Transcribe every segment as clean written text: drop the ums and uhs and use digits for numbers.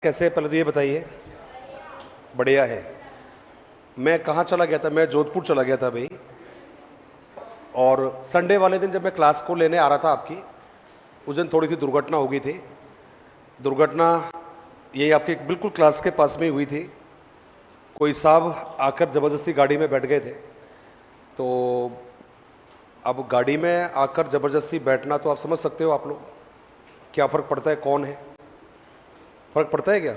कैसे है पहले तो ये बताइए। बढ़िया है। मैं कहाँ चला गया था? मैं जोधपुर चला गया था भाई। और संडे वाले दिन जब मैं क्लास को लेने आ रहा था आपकी, उस दिन थोड़ी सी दुर्घटना हो गई थी। दुर्घटना यही आपके बिल्कुल क्लास के पास में ही हुई थी। कोई साहब आकर ज़बरदस्ती गाड़ी में बैठ गए थे। तो अब गाड़ी में आकर ज़बरदस्ती बैठना तो आप समझ सकते हो आप लोग क्या फ़र्क पड़ता है, कौन है, फ़र्क पड़ता है क्या?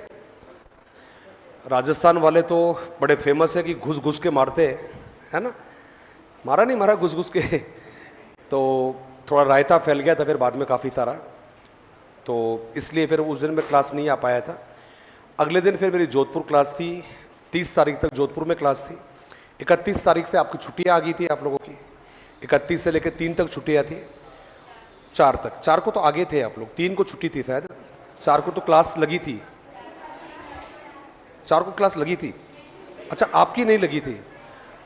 राजस्थान वाले तो बड़े फेमस है कि घुस घुस के मारते हैं, है ना। मारा नहीं मारा, घुस घुस के। तो थोड़ा रायता फैल गया था फिर बाद में काफ़ी सारा, तो इसलिए फिर उस दिन मैं क्लास नहीं आ पाया था। अगले दिन फिर मेरी जोधपुर क्लास थी। 30 तारीख तक जोधपुर में क्लास थी। 31 तारीख से आपकी छुट्टियाँ आ गई थी आप लोगों की। 31 से लेकर 3 तक छुट्टियाँ थी। 4 तक, 4 को तो आगे थे आप लोग, 3 को छुट्टी थी शायद। 4 को तो क्लास लगी थी। 4 को क्लास लगी थी। अच्छा, आपकी नहीं लगी थी।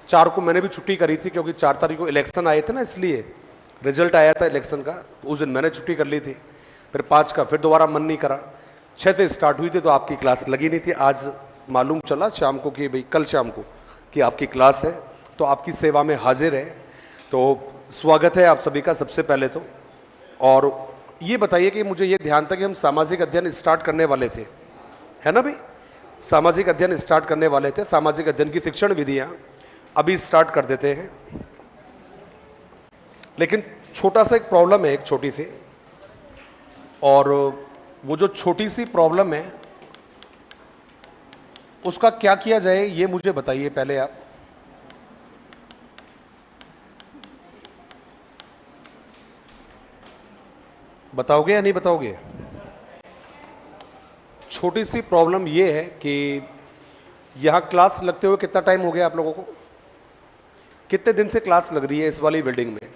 4 को मैंने भी छुट्टी करी थी क्योंकि 4 तारीख को इलेक्शन आए थे ना, इसलिए रिजल्ट आया था इलेक्शन का, तो उस दिन मैंने छुट्टी कर ली थी। फिर 5 का फिर दोबारा मन नहीं करा। 6 से स्टार्ट हुई थी तो आपकी क्लास लगी नहीं थी। आज मालूम चला शाम को कि भाई कल शाम को कि आपकी क्लास है, तो आपकी सेवा में हाजिर है। तो स्वागत है आप सभी का सबसे पहले तो। और ये बताइए कि मुझे ये ध्यान था कि हम सामाजिक अध्ययन स्टार्ट करने वाले थे, है ना भाई। सामाजिक अध्ययन स्टार्ट करने वाले थे। सामाजिक अध्ययन की शिक्षण विधियाँ अभी स्टार्ट कर देते हैं। लेकिन छोटा सा एक प्रॉब्लम है, एक छोटी सी। और वो जो छोटी सी प्रॉब्लम है उसका क्या किया जाए ये मुझे बताइए पहले आप। बताओगे या नहीं बताओगे? छोटी सी प्रॉब्लम ये है कि यहाँ क्लास लगते हुए कितना टाइम हो गया आप लोगों को? कितने दिन से क्लास लग रही है इस वाली बिल्डिंग में?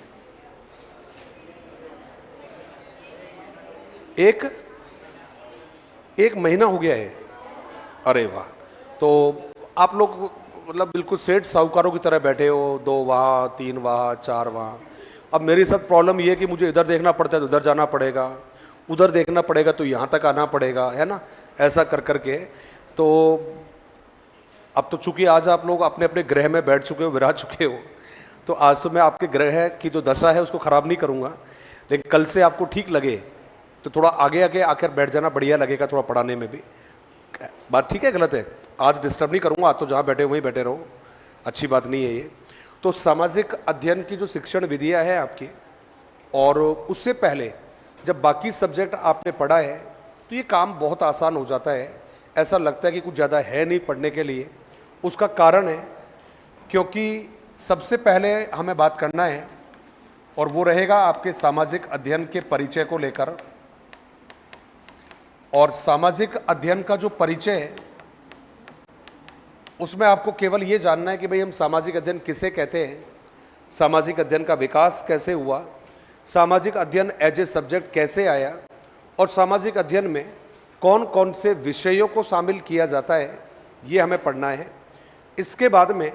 एक महीना हो गया है। अरे वाह। तो आप लोग मतलब बिल्कुल सेठ साहूकारों की तरह बैठे हो, 2 वहाँ 3 वहाँ 4 वहाँ। अब मेरे साथ प्रॉब्लम ये है कि मुझे इधर देखना पड़ता है तो उधर जाना पड़ेगा, उधर देखना पड़ेगा तो यहाँ तक आना पड़ेगा, है ना। ऐसा कर कर के तो अब तो चूंकि आज आप लोग अपने अपने ग्रह में बैठ चुके हो, विराज चुके हो, तो आज तो मैं आपके ग्रह की जो दशा है उसको ख़राब नहीं करूँगा। लेकिन कल से आपको ठीक लगे तो थोड़ा आगे आगे आकर बैठ जाना, बढ़िया लगेगा थोड़ा पढ़ाने में भी। बात ठीक है गलत है? आज डिस्टर्ब नहीं करूँगा, आज तो जहाँ बैठे वहीं बैठे रहो, अच्छी बात नहीं है ये। तो सामाजिक अध्ययन की जो शिक्षण विधियाँ है आपकी, और उससे पहले जब बाकी सब्जेक्ट आपने पढ़ा है तो ये काम बहुत आसान हो जाता है। ऐसा लगता है कि कुछ ज़्यादा है नहीं पढ़ने के लिए। उसका कारण है क्योंकि सबसे पहले हमें बात करना है, और वो रहेगा आपके सामाजिक अध्ययन के परिचय को लेकर। और सामाजिक अध्ययन का जो परिचय है उसमें आपको केवल ये जानना है कि भाई हम सामाजिक अध्ययन किसे कहते हैं, सामाजिक अध्ययन का विकास कैसे हुआ, सामाजिक अध्ययन एज ए सब्जेक्ट कैसे आया, और सामाजिक अध्ययन में कौन कौन से विषयों को शामिल किया जाता है, ये हमें पढ़ना है। इसके बाद में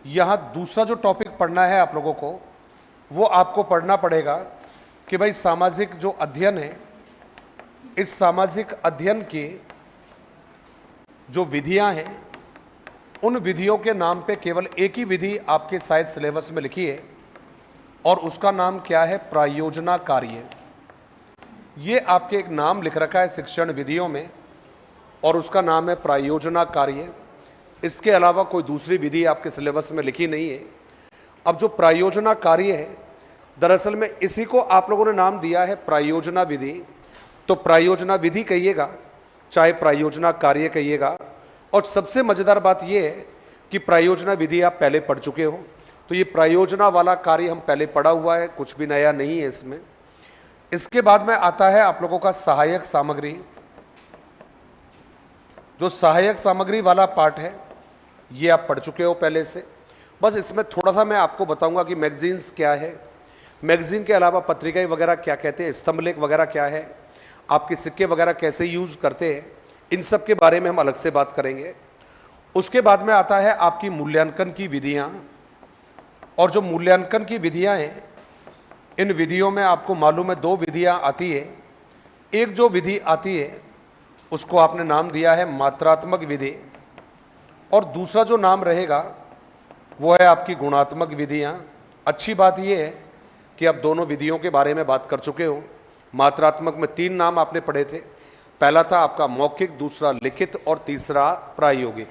यहाँ दूसरा जो टॉपिक पढ़ना है आप लोगों को, वो आपको पढ़ना पड़ेगा कि भाई सामाजिक जो अध्ययन है, इस सामाजिक अध्ययन की जो विधियां हैं, उन विधियों के नाम पे केवल एक ही विधि आपके शायद सिलेबस में लिखी है, और उसका नाम क्या है? प्रायोजना कार्य। ये आपके एक नाम लिख रखा है शिक्षण विधियों में, और उसका नाम है प्रायोजना कार्य। इसके अलावा कोई दूसरी विधि आपके सिलेबस में लिखी नहीं है। अब जो प्रायोजना कार्य है, दरअसल में इसी को आप लोगों ने नाम दिया है प्रायोजना विधि। तो प्रायोजना विधि कहिएगा, चाहे प्रायोजना कार्य कहिएगा। और सबसे मज़ेदार बात यह है कि प्रायोजना विधि आप पहले पढ़ चुके हो, तो ये प्रायोजना वाला कार्य हम पहले पढ़ा हुआ है, कुछ भी नया नहीं है इसमें। इसके बाद में आता है आप लोगों का सहायक सामग्री। जो सहायक सामग्री वाला पार्ट है ये आप पढ़ चुके हो पहले से। बस इसमें थोड़ा सा मैं आपको बताऊंगा कि मैगजीन्स क्या है, मैगजीन के अलावा पत्रिकाएं वगैरह क्या कहते हैं, स्तंभलेख वगैरह क्या है, आपके सिक्के वगैरह कैसे यूज़ करते हैं, इन सब के बारे में हम अलग से बात करेंगे। उसके बाद में आता है आपकी मूल्यांकन की विधियाँ। और जो मूल्यांकन की विधियाँ हैं, इन विधियों में आपको मालूम है 2 विधियाँ आती है। एक जो विधि आती है उसको आपने नाम दिया है मात्रात्मक विधि, और दूसरा जो नाम रहेगा वो है आपकी गुणात्मक विधियाँ। अच्छी बात ये है कि आप दोनों विधियों के बारे में बात कर चुके हो। मात्रात्मक में 3 नाम आपने पढ़े थे। पहला था आपका मौखिक, दूसरा लिखित और तीसरा प्रायोगिक।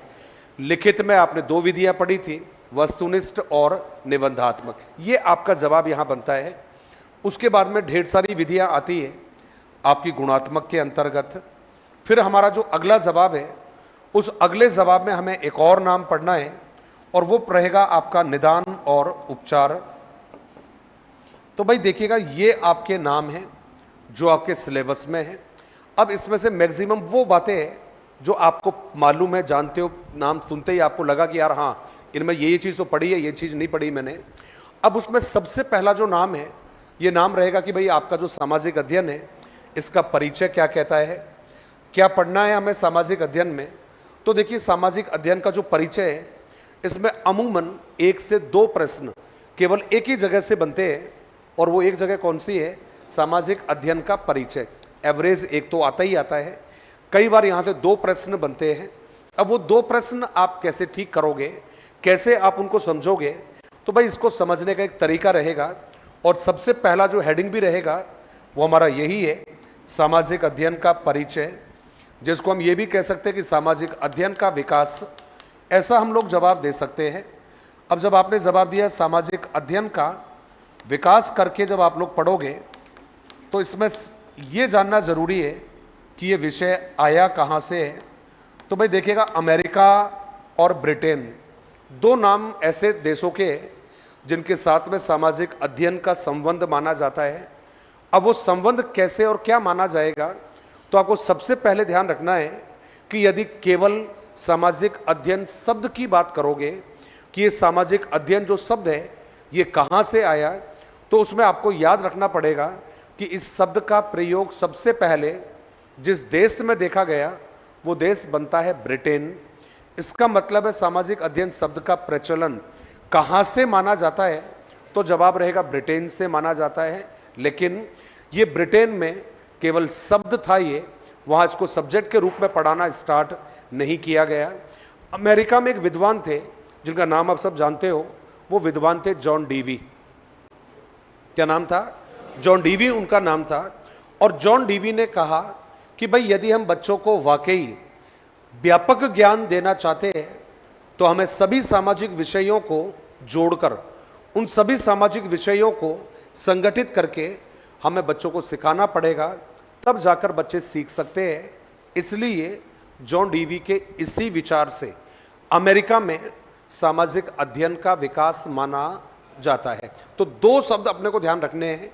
लिखित में आपने 2 विधियां पढ़ी थी, वस्तुनिष्ठ और निबंधात्मक। ये आपका जवाब यहाँ बनता है। उसके बाद में ढेर सारी विधियां आती है आपकी गुणात्मक के अंतर्गत। फिर हमारा जो अगला जवाब है, उस अगले जवाब में हमें एक और नाम पढ़ना है, और वो रहेगा आपका निदान और उपचार। तो भाई देखिएगा, ये आपके नाम हैं जो आपके सिलेबस में है। अब इसमें से मैक्सिमम वो बातें हैं जो आपको मालूम है, जानते हो, नाम सुनते ही आपको लगा कि यार हाँ, इनमें ये चीज़ तो पढ़ी है, ये चीज़ नहीं पढ़ी मैंने। अब उसमें सबसे पहला जो नाम है, ये नाम रहेगा कि भाई आपका जो सामाजिक अध्ययन है, इसका परिचय क्या कहता है, क्या पढ़ना है हमें सामाजिक अध्ययन में। तो देखिए, सामाजिक अध्ययन का जो परिचय है, इसमें अमूमन 1 से 2 प्रश्न केवल एक ही जगह से बनते हैं, और वो एक जगह कौन सी है, सामाजिक अध्ययन का परिचय। एवरेज एक तो आता ही आता है, कई बार यहाँ से 2 प्रश्न बनते हैं। अब वो 2 प्रश्न आप कैसे ठीक करोगे, कैसे आप उनको समझोगे, तो भाई इसको समझने का एक तरीका रहेगा, और सबसे पहला जो हेडिंग भी रहेगा वो हमारा यही है, सामाजिक अध्ययन का परिचय, जिसको हम ये भी कह सकते हैं कि सामाजिक अध्ययन का विकास, ऐसा हम लोग जवाब दे सकते हैं। अब जब आपने जवाब दिया सामाजिक अध्ययन का विकास करके जब आप लोग पढ़ोगे, तो इसमें ये जानना जरूरी है कि ये विषय आया कहाँ से है। तो भाई देखिएगा, अमेरिका और ब्रिटेन 2 नाम ऐसे देशों के हैं जिनके साथ में सामाजिक अध्ययन का संबंध माना जाता है। अब वो संबंध कैसे और क्या माना जाएगा, तो आपको सबसे पहले ध्यान रखना है कि यदि केवल सामाजिक अध्ययन शब्द की बात करोगे कि ये सामाजिक अध्ययन जो शब्द है ये कहाँ से आया, तो उसमें आपको याद रखना पड़ेगा कि इस शब्द का प्रयोग सबसे पहले जिस देश में देखा गया वो देश बनता है ब्रिटेन। इसका मतलब है सामाजिक अध्ययन शब्द का प्रचलन कहाँ से माना जाता है, तो जवाब रहेगा ब्रिटेन से माना जाता है। लेकिन ये ब्रिटेन में केवल शब्द था, ये वहाँ इसको सब्जेक्ट के रूप में पढ़ाना स्टार्ट नहीं किया गया। अमेरिका में एक विद्वान थे जिनका नाम आप सब जानते हो, वो विद्वान थे जॉन डीवी। क्या नाम था? जॉन डीवी उनका नाम था। और जॉन डीवी ने कहा कि भाई यदि हम बच्चों को वाकई व्यापक ज्ञान देना चाहते हैं तो हमें सभी सामाजिक विषयों को जोड़कर, उन सभी सामाजिक विषयों को संगठित करके हमें बच्चों को सिखाना पड़ेगा, तब जाकर बच्चे सीख सकते हैं। इसलिए जॉन डीवी के इसी विचार से अमेरिका में सामाजिक अध्ययन का विकास माना जाता है। तो 2 शब्द अपने को ध्यान रखने हैं।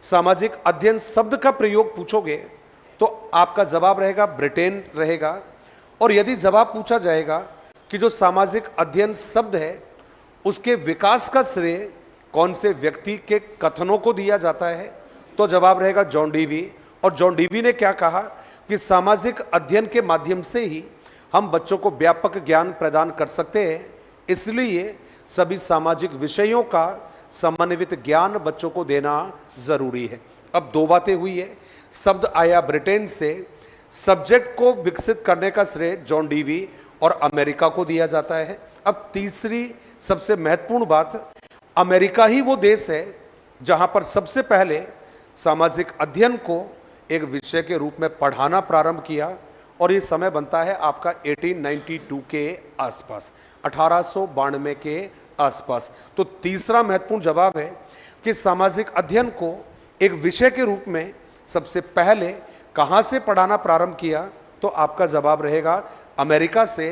सामाजिक अध्ययन शब्द का प्रयोग पूछोगे तो आपका जवाब रहेगा ब्रिटेन रहेगा। और यदि जवाब पूछा जाएगा कि जो सामाजिक अध्ययन शब्द है उसके विकास का श्रेय कौन से व्यक्ति के कथनों को दिया जाता है, तो जवाब रहेगा जॉन डीवी। और जॉन डीवी ने क्या कहा कि सामाजिक अध्ययन के माध्यम से ही हम बच्चों को व्यापक ज्ञान प्रदान कर सकते हैं, इसलिए सभी सामाजिक विषयों का समन्वित ज्ञान बच्चों को देना जरूरी है। अब 2 बातें हुई है, शब्द आया ब्रिटेन से, सब्जेक्ट को विकसित करने का श्रेय जॉन डीवी और अमेरिका को दिया जाता है। अब तीसरी सबसे महत्वपूर्ण बात, अमेरिका ही वो देश है जहां पर सबसे पहले सामाजिक अध्ययन को एक विषय के रूप में पढ़ाना प्रारंभ किया, और ये समय बनता है आपका 1892 के आसपास, 1892 के आसपास। तो तीसरा महत्वपूर्ण जवाब है कि सामाजिक अध्ययन को एक विषय के रूप में सबसे पहले कहाँ से पढ़ाना प्रारंभ किया, तो आपका जवाब रहेगा अमेरिका से।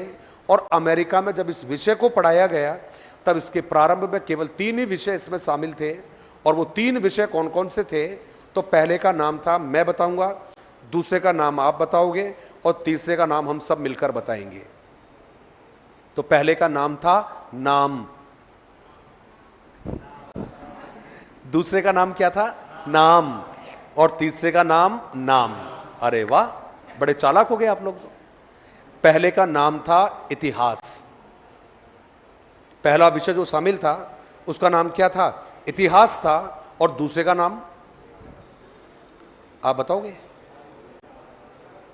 और अमेरिका में जब इस विषय को पढ़ाया गया तब इसके प्रारंभ में केवल 3 ही विषय इसमें शामिल थे, और वो 3 विषय कौन कौन से थे, तो पहले का नाम था मैं बताऊंगा, दूसरे का नाम आप बताओगे, और तीसरे का नाम हम सब मिलकर बताएंगे। तो पहले का नाम था नाम, दूसरे का नाम क्या था? नाम, और तीसरे का नाम नाम। अरे वाह, बड़े चालाक हो गए आप लोग तो। पहले का नाम था इतिहास, पहला विषय जो शामिल था उसका नाम क्या था? इतिहास था। और दूसरे का नाम आप बताओगे?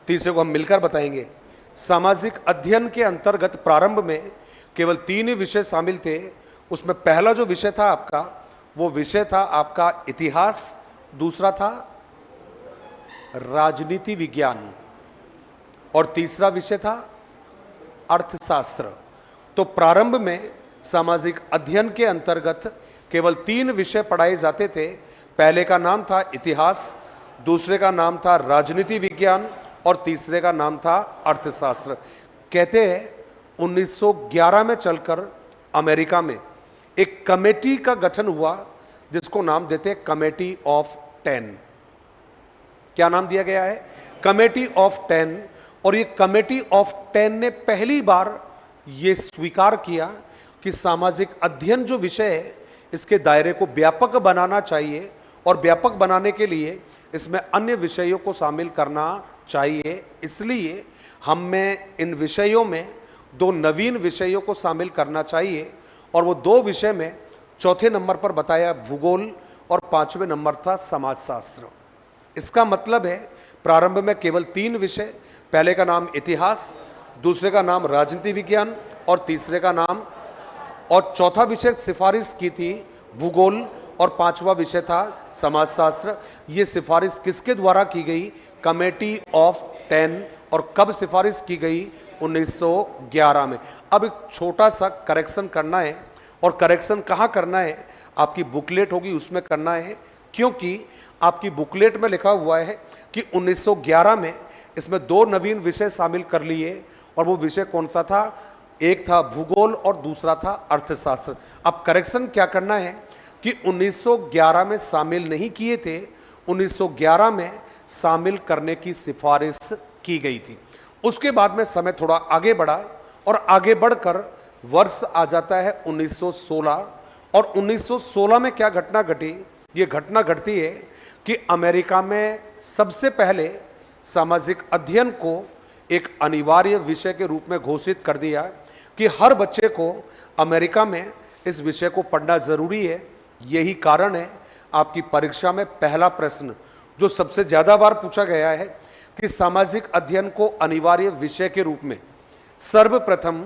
तीसरे को हम मिलकर बताएंगे। सामाजिक अध्ययन के अंतर्गत प्रारंभ में केवल 3 ही विषय शामिल थे। उसमें पहला जो विषय था आपका, वो विषय था आपका इतिहास, दूसरा था राजनीति विज्ञान और तीसरा विषय था अर्थशास्त्र। तो प्रारंभ में सामाजिक अध्ययन के अंतर्गत केवल 3 विषय पढ़ाए जाते थे। पहले का नाम था इतिहास, दूसरे का नाम था राजनीति विज्ञान और तीसरे का नाम था अर्थशास्त्र। कहते हैं 1911 में चलकर अमेरिका में एक कमेटी का गठन हुआ जिसको नाम देते हैं कमेटी ऑफ 10। क्या नाम दिया गया है? Committee of 10। और ये कमेटी ऑफ 10 ने पहली बार ये स्वीकार किया कि सामाजिक अध्ययन जो विषय है इसके दायरे को व्यापक बनाना चाहिए और व्यापक बनाने के लिए इसमें अन्य विषयों को शामिल करना चाहिए। इसलिए हमें इन विषयों में 2 नवीन विषयों को शामिल करना चाहिए और वो 2 विषय में चौथे नंबर पर बताया भूगोल और 5वें नंबर था समाजशास्त्र। इसका मतलब है प्रारंभ में केवल 3 विषय, पहले का नाम इतिहास, दूसरे का नाम राजनीति विज्ञान और तीसरे का नाम, और चौथा विषय सिफारिश की थी भूगोल और 5वां विषय था समाजशास्त्र। ये सिफारिश किसके द्वारा की गई? Committee of 10। और कब सिफारिश की गई? 1911 में। अब एक छोटा सा करेक्शन करना है और करेक्शन कहाँ करना है? आपकी बुकलेट होगी उसमें करना है, क्योंकि आपकी बुकलेट में लिखा हुआ है कि 1911 में इसमें 2 नवीन विषय शामिल कर लिए और वो विषय कौन सा था? एक था भूगोल और दूसरा था अर्थशास्त्र। अब करेक्शन क्या करना है कि 1911 में शामिल नहीं किए थे, 1911 में शामिल करने की सिफारिश की गई थी। उसके बाद में समय थोड़ा आगे बढ़ा और आगे बढ़कर वर्ष आ जाता है 1916। और 1916 में क्या घटना घटी? ये घटना घटती है कि अमेरिका में सबसे पहले सामाजिक अध्ययन को एक अनिवार्य विषय के रूप में घोषित कर दिया कि हर बच्चे को अमेरिका में इस विषय को पढ़ना जरूरी है। यही कारण है आपकी परीक्षा में पहला प्रश्न जो सबसे ज्यादा बार पूछा गया है कि सामाजिक अध्ययन को अनिवार्य विषय के रूप में सर्वप्रथम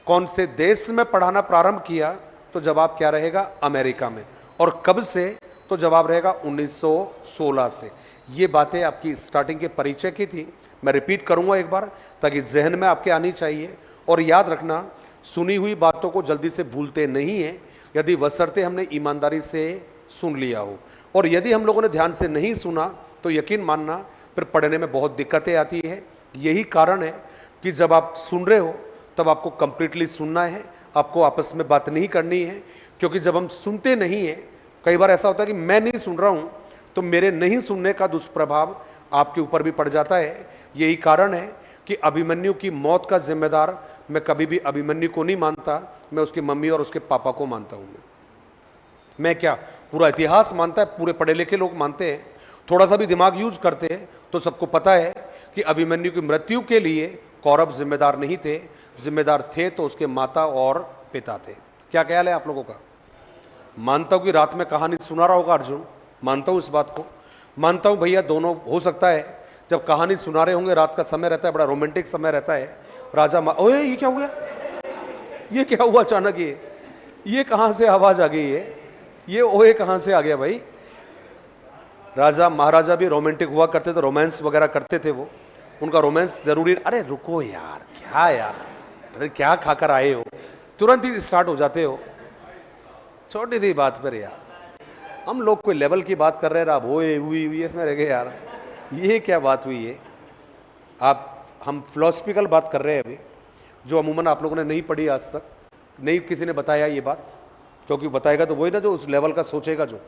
कौन से देश में पढ़ाना प्रारंभ किया? तो जवाब क्या रहेगा? अमेरिका में। और कब से? तो जवाब रहेगा 1916 से। ये बातें आपकी स्टार्टिंग के परिचय की थी, मैं रिपीट करूंगा एक बार ताकि जहन में आपके आनी चाहिए। और याद रखना, सुनी हुई बातों को जल्दी से भूलते नहीं हैं, यदि बशर्ते हमने ईमानदारी से सुन लिया हो। और यदि हम लोगों ने ध्यान से नहीं सुना तो यकीन मानना फिर पढ़ने में बहुत दिक्कतें आती है। यही कारण है कि जब आप सुन रहे हो तब आपको कंप्लीटली सुनना है, आपको आपस में बात नहीं करनी है। क्योंकि जब हम सुनते नहीं हैं, कई बार ऐसा होता है कि मैं नहीं सुन रहा हूँ तो मेरे नहीं सुनने का दुष्प्रभाव आपके ऊपर भी पड़ जाता है। यही कारण है कि अभिमन्यु की मौत का जिम्मेदार मैं कभी भी अभिमन्यु को नहीं मानता, मैं उसकी मम्मी और उसके पापा को मानता हूँ। मैं क्या पूरा इतिहास मानता है, पूरे पढ़े लिखे लोग मानते हैं। थोड़ा सा भी दिमाग यूज करते हैं तो सबको पता है कि अभिमन्यु की मृत्यु के लिए कौरव जिम्मेदार नहीं थे, जिम्मेदार थे तो उसके माता और पिता थे। क्या ख्याल है आप लोगों का? मानता हूँ कि रात में कहानी सुना रहा होगा अर्जुन, मानता हूँ इस बात को, मानता हूँ भैया दोनों हो सकता है। जब कहानी सुना रहे होंगे, रात का समय रहता है, बड़ा रोमांटिक समय रहता है। राजा ओए ये क्या हो गया? ये क्या हुआ अचानक? ये कहाँ से आवाज आ गई है? ये ओए कहाँ से आ गया भाई? राजा महाराजा भी रोमांटिक हुआ करते थे, रोमांस वगैरह करते थे वो, उनका रोमांस जरूरी। अरे रुको यार, क्या यार, अरे क्या खाकर आए हो? तुरंत ही स्टार्ट हो जाते हो छोटी सी बात पर यार। हम लोग कोई लेवल की बात कर रहे हैं, आप ओए हुई इसमें रह गए यार, ये क्या बात हुई है? हम फिलोसफिकल बात कर रहे हैं अभी, जो अमूमन आप लोगों ने नहीं पढ़ी आज तक, नहीं किसी ने बताया ये बात। क्योंकि बताएगा तो वही ना जो उस लेवल का सोचेगा, जो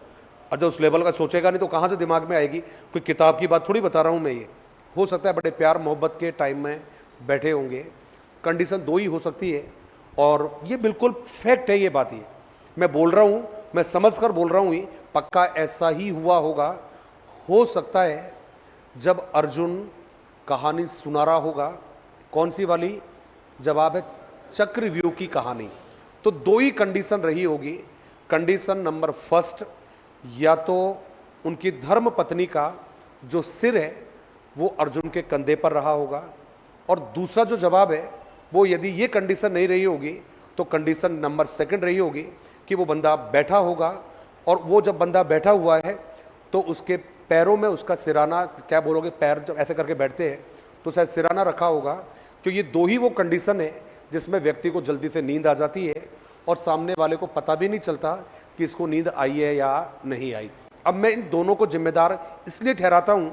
और जो उस लेवल का सोचेगा नहीं तो कहाँ से दिमाग में आएगी? कोई किताब की बात थोड़ी बता रहा हूँ मैं। ये हो सकता है बड़े प्यार मोहब्बत के टाइम में बैठे होंगे, कंडीशन 2 ही हो सकती है और ये बिल्कुल फैक्ट है। ये बात ये मैं बोल रहा हूँ, मैं समझ कर बोल रहा हूँ, ये पक्का ऐसा ही हुआ होगा। हो सकता है जब अर्जुन कहानी सुना रहा होगा, कौन सी वाली? जवाब है चक्रव्यूह की कहानी। तो 2 ही कंडीशन रही होगी। कंडीशन नंबर फर्स्ट, या तो उनकी धर्म पत्नी का जो सिर है वो अर्जुन के कंधे पर रहा होगा। और दूसरा जो जवाब है वो यदि ये कंडीशन नहीं रही होगी तो कंडीशन नंबर सेकंड रही होगी कि वो बंदा बैठा होगा, और वो जब बंदा बैठा हुआ है तो उसके पैरों में उसका सिराना, क्या बोलोगे, पैर जब ऐसे करके बैठते हैं तो शायद सिराना रखा होगा। तो ये दो ही वो कंडीशन है जिसमें व्यक्ति को जल्दी से नींद आ जाती है और सामने वाले को पता भी नहीं चलता कि इसको नींद आई है या नहीं आई। अब मैं इन दोनों को जिम्मेदार इसलिए ठहराता हूं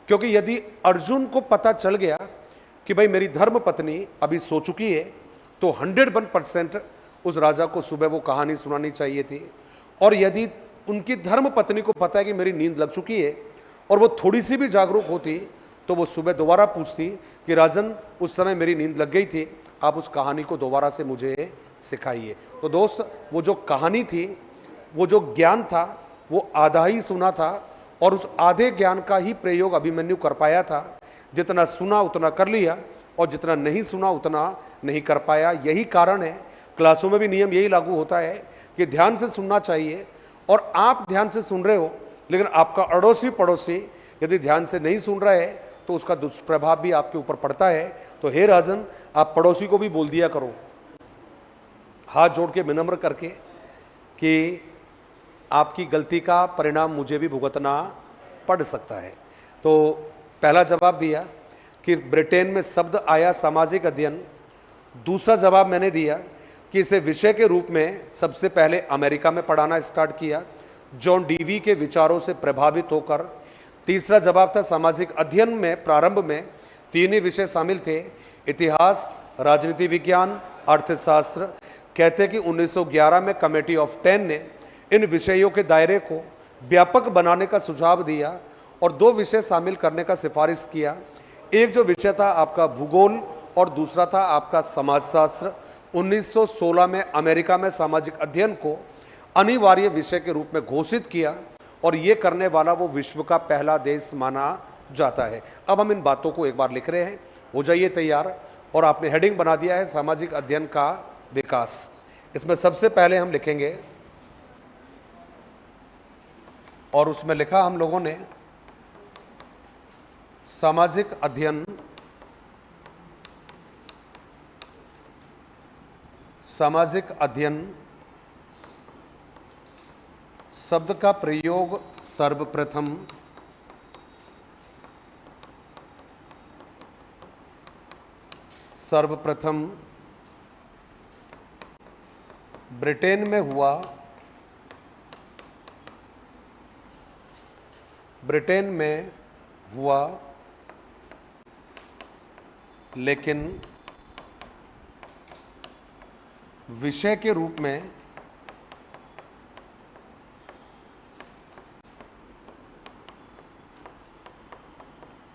क्योंकि यदि अर्जुन को पता चल गया कि भाई मेरी धर्म पत्नी अभी सो चुकी है, तो 101% उस राजा को सुबह वो कहानी सुनानी चाहिए थी। और यदि उनकी धर्म पत्नी को पता है कि मेरी नींद लग चुकी है और वो थोड़ी सी भी जागरूक होती तो वो सुबह दोबारा पूछती कि राजन, उस समय मेरी नींद लग गई थी, आप उस कहानी को दोबारा से मुझे सिखाइए। तो दोस्त, वो जो कहानी थी, वो जो ज्ञान था, वो आधा ही सुना था और उस आधे ज्ञान का ही प्रयोग अभिमन्यु कर पाया था। जितना सुना उतना कर लिया और जितना नहीं सुना उतना नहीं कर पाया। यही कारण है क्लासों में भी नियम यही लागू होता है कि ध्यान से सुनना चाहिए, और आप ध्यान से सुन रहे हो लेकिन आपका अड़ोसी पड़ोसी यदि ध्यान से नहीं सुन रहा है तो उसका दुष्प्रभाव भी आपके ऊपर पड़ता है। तो हे राजन, आप पड़ोसी को भी बोल दिया करो, हाथ जोड़ के विनम्र करके, कि आपकी गलती का परिणाम मुझे भी भुगतना पड़ सकता है। तो पहला जवाब दिया कि ब्रिटेन में शब्द आया सामाजिक अध्ययन। दूसरा जवाब मैंने दिया कि इसे विषय के रूप में सबसे पहले अमेरिका में पढ़ाना स्टार्ट किया, जॉन डीवी के विचारों से प्रभावित होकर। तीसरा जवाब था सामाजिक अध्ययन में प्रारंभ में 3 ही विषय शामिल थे, इतिहास, राजनीति विज्ञान, अर्थशास्त्र। कहते कि 1911 में कमेटी ऑफ 10 ने इन विषयों के दायरे को व्यापक बनाने का सुझाव दिया और 2 विषय शामिल करने का सिफारिश किया। एक जो विषय था आपका भूगोल और दूसरा था आपका समाजशास्त्र। 1916 में अमेरिका में सामाजिक अध्ययन को अनिवार्य विषय के रूप में घोषित किया और ये करने वाला वो विश्व का पहला देश माना जाता है। अब हम इन बातों को एक बार लिख रहे हैं, हो जाइए तैयार। और आपने हेडिंग बना दिया है सामाजिक अध्ययन का विकास। इसमें सबसे पहले हम लिखेंगे, और उसमें लिखा हम लोगों ने सामाजिक अध्ययन, सामाजिक अध्ययन शब्द का प्रयोग सर्वप्रथम ब्रिटेन में हुआ। ब्रिटेन में हुआ, लेकिन विषय के रूप में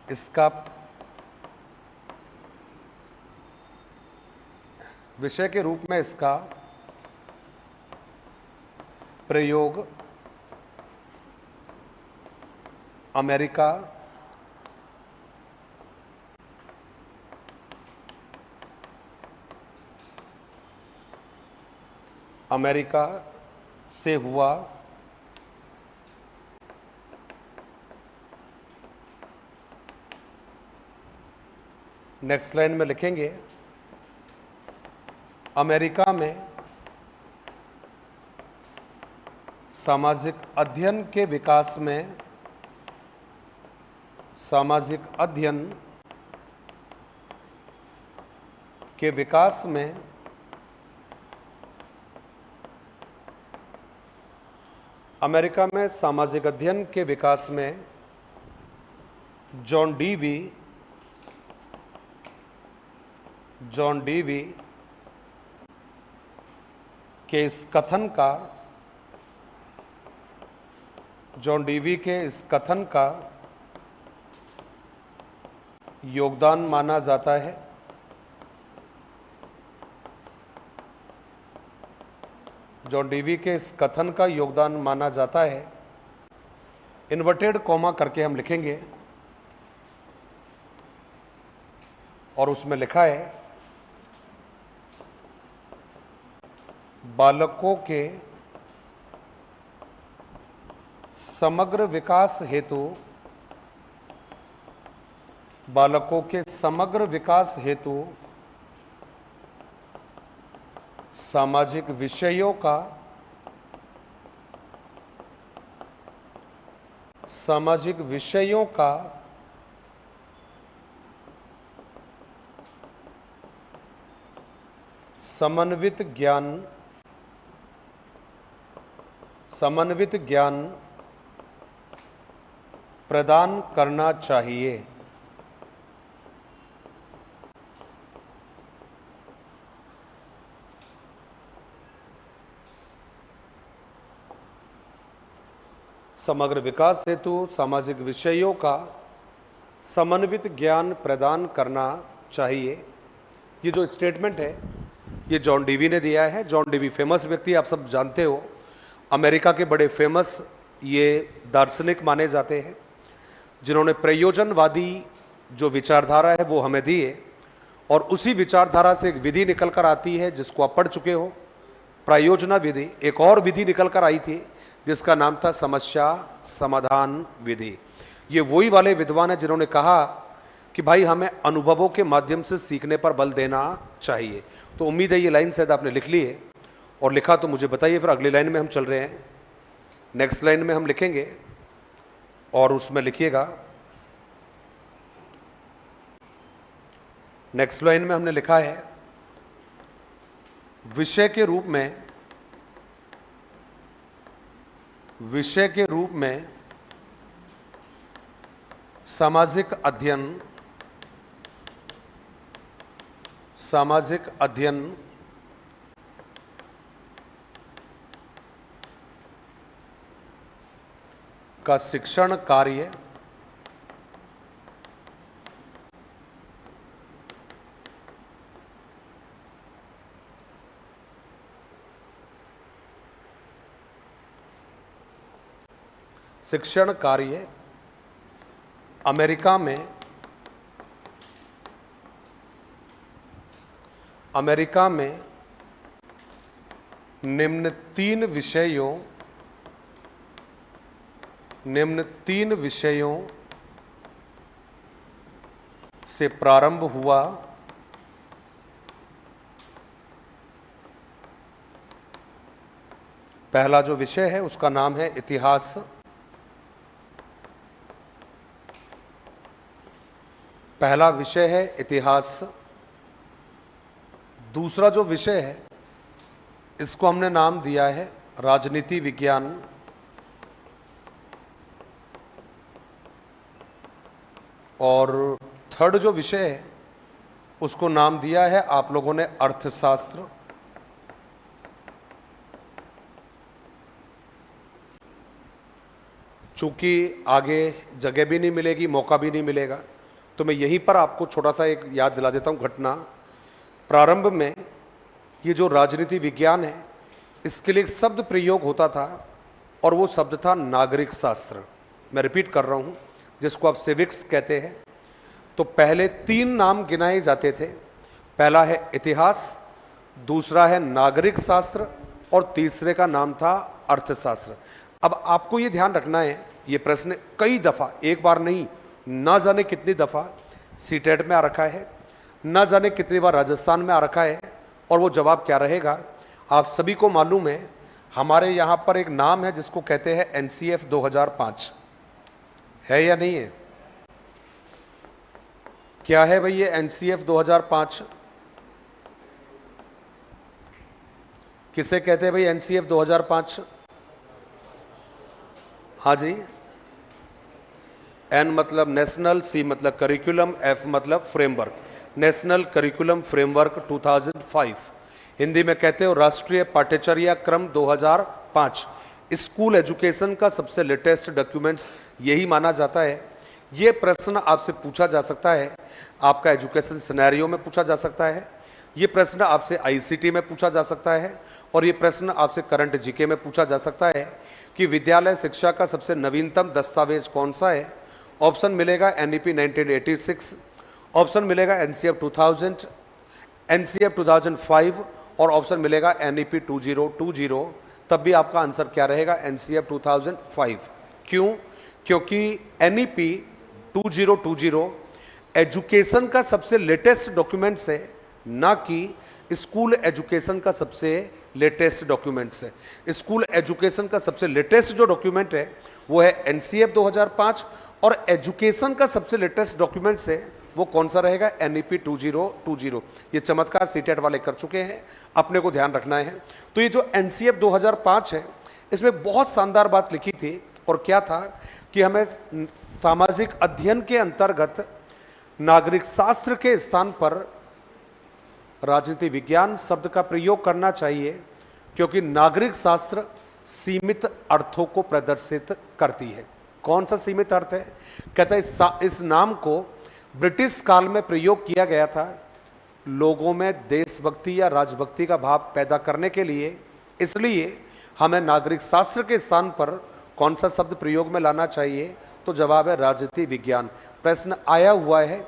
इसका प्रयोग अमेरिका, से हुआ। नेक्स्ट लाइन में लिखेंगे, अमेरिका में सामाजिक अध्ययन के विकास में, सामाजिक अध्ययन के विकास में अमेरिका में सामाजिक अध्ययन के विकास में जॉन डीवी के इस कथन का, जॉन डीवी के इस कथन का योगदान माना जाता है। जॉन डीवी के इस कथन का योगदान माना जाता है। इन्वर्टेड कॉमा करके हम लिखेंगे और उसमें लिखा है, बालकों के समग्र विकास हेतु बालकों के समग्र विकास हेतु सामाजिक विषयों का समन्वित ज्ञान प्रदान करना चाहिए। समग्र विकास हेतु सामाजिक विषयों का समन्वित ज्ञान प्रदान करना चाहिए। ये जो स्टेटमेंट है ये जॉन डीवी ने दिया है। जॉन डीवी फेमस व्यक्ति, आप सब जानते हो, अमेरिका के बड़े फेमस ये दार्शनिक माने जाते हैं, जिन्होंने प्रयोजनवादी जो विचारधारा है वो हमें दी है। और उसी विचारधारा से एक विधि निकल कर आती है जिसको आप पढ़ चुके हो, प्रयोजना विधि। एक और विधि निकल कर आई थी जिसका नाम था समस्या समाधान विधि। ये वही वाले विद्वान हैं जिन्होंने कहा कि भाई हमें अनुभवों के माध्यम से सीखने पर बल देना चाहिए। तो उम्मीद है ये लाइन शायद आपने लिख ली है, और लिखा तो मुझे बताइए। फिर अगली लाइन में हम चल रहे हैं, नेक्स्ट लाइन में हम लिखेंगे और उसमें लिखिएगा। नेक्स्ट लाइन में हमने लिखा है विषय के रूप में सामाजिक अध्ययन का शिक्षण कार्य अमेरिका में निम्न तीन विषयों से प्रारंभ हुआ। पहला जो विषय है उसका नाम है इतिहास। पहला विषय है इतिहास। दूसरा जो विषय है इसको हमने नाम दिया है राजनीति विज्ञान। और थर्ड जो विषय है उसको नाम दिया है आप लोगों ने अर्थशास्त्र। चूंकि आगे जगह भी नहीं मिलेगी, मौका भी नहीं मिलेगा, तो मैं यहीं पर आपको छोटा सा एक याद दिला देता हूं घटना। प्रारंभ में ये जो राजनीति विज्ञान है इसके लिए एक शब्द प्रयोग होता था और वो शब्द था नागरिक शास्त्र। मैं रिपीट कर रहा हूँ, जिसको आप सिविक्स कहते हैं। तो पहले 3 नाम गिनाए जाते थे। पहला है इतिहास, दूसरा है नागरिक शास्त्र और तीसरे का नाम था अर्थशास्त्र। अब आपको ये ध्यान रखना है, ये प्रश्न कई दफ़ा, एक बार नहीं, ना जाने कितनी दफ़ा सीटेट में आ रखा है, ना जाने कितनी बार राजस्थान में आ रखा है। और वो जवाब क्या रहेगा आप सभी को मालूम है। हमारे यहाँ पर एक नाम है जिसको कहते हैं एनसीएफ 2005, है या नहीं है? क्या है भाई ये एनसीएफ 2005? किसे कहते हैं भाई एनसीएफ 2005? हाँ जी, एन मतलब नेशनल, सी मतलब करिकुलम, एफ मतलब framework. National curriculum framework 2005, Hindi में कहते हो राष्ट्रीय पाठ्यचर्या क्रम 2005। स्कूल एजुकेशन का सबसे लेटेस्ट डॉक्यूमेंट्स यही माना जाता है। ये प्रश्न आपसे पूछा जा सकता है, आपका एजुकेशन सिनेरियो में पूछा जा सकता है, ये प्रश्न आपसे आईसीटी में पूछा जा सकता है, और ये प्रश्न आपसे करंट जीके में पूछा जा सकता है कि विद्यालय शिक्षा का सबसे नवीनतम दस्तावेज कौन सा है। ऑप्शन मिलेगा एनईपी 1986, ऑप्शन मिलेगा एनसीएफ 2000, एनसीएफ 2005 और ऑप्शन मिलेगा एनईपी 2020। तब भी आपका आंसर क्या रहेगा? एनसीएफ 2005। क्यों? क्योंकि एनईपी 2020 एजुकेशन का सबसे लेटेस्ट डॉक्यूमेंट्स है, ना कि स्कूल एजुकेशन का सबसे लेटेस्ट डॉक्यूमेंट्स है। स्कूल एजुकेशन का सबसे लेटेस्ट जो डॉक्यूमेंट है वो है एनसीएफ 2005, और एजुकेशन का सबसे लेटेस्ट डॉक्यूमेंट्स है वो कौन सा रहेगा, एनईपी 2020। ये चमत्कार सीटेट वाले कर चुके हैं, अपने को ध्यान रखना है। तो ये जो एनसीएफ 2005 है, इसमें बहुत शानदार बात लिखी थी, और क्या था कि हमें सामाजिक अध्ययन के अंतर्गत नागरिक शास्त्र के स्थान पर राजनीति विज्ञान शब्द का प्रयोग करना चाहिए, क्योंकि नागरिक शास्त्र सीमित अर्थों को प्रदर्शित करती है। कौन सा सीमित अर्थ है? कहता है इस नाम को ब्रिटिश काल में प्रयोग किया गया था लोगों में देशभक्ति या राजभक्ति का भाव पैदा करने के लिए, इसलिए हमें नागरिक शास्त्र के स्थान पर कौन सा शब्द प्रयोग में लाना चाहिए? तो जवाब है राजनीति विज्ञान। प्रश्न आया हुआ है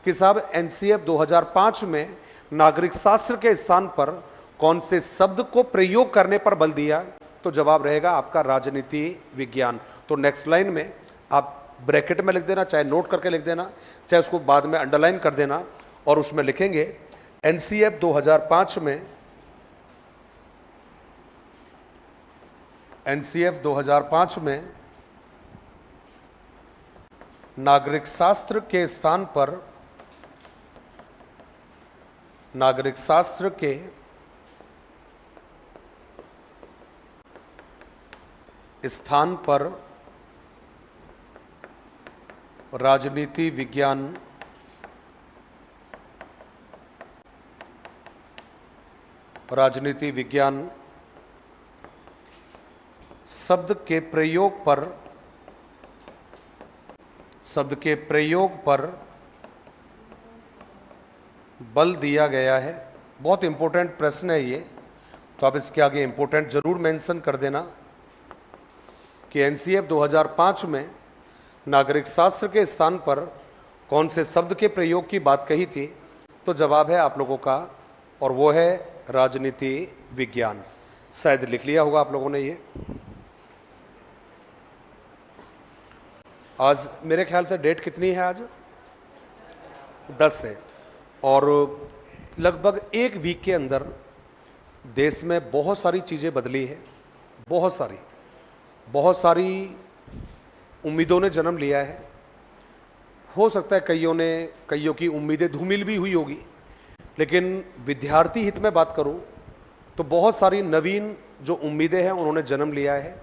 कि साहब एनसीएफ 2005 में नागरिक शास्त्र के स्थान पर कौन से शब्द को प्रयोग करने पर बल दिया? तो जवाब रहेगा आपका राजनीति विज्ञान। तो नेक्स्ट लाइन में आप ब्रैकेट में लिख देना, चाहे नोट करके लिख देना, चाहे उसको बाद में अंडरलाइन कर देना, और उसमें लिखेंगे एनसीएफ 2005 में, एनसीएफ 2005 में नागरिक शास्त्र के स्थान पर, नागरिक शास्त्र के स्थान पर राजनीति विज्ञान शब्द के प्रयोग पर बल दिया गया है। बहुत इंपॉर्टेंट प्रश्न है ये, तो आप इसके आगे इंपॉर्टेंट जरूर मेंशन कर देना कि एनसीएफ 2005 में नागरिक शास्त्र के स्थान पर कौन से शब्द के प्रयोग की बात कही थी? तो जवाब है आप लोगों का, और वो है राजनीति विज्ञान। शायद लिख लिया होगा आप लोगों ने ये। आज मेरे ख्याल से डेट कितनी है? आज 10 है, और लगभग एक वीक के अंदर देश में बहुत सारी चीज़ें बदली है, बहुत सारी उम्मीदों ने जन्म लिया है। हो सकता है कईयों की उम्मीदें धूमिल भी हुई होगी, लेकिन विद्यार्थी हित में बात करूं तो बहुत सारी नवीन जो उम्मीदें हैं उन्होंने जन्म लिया है,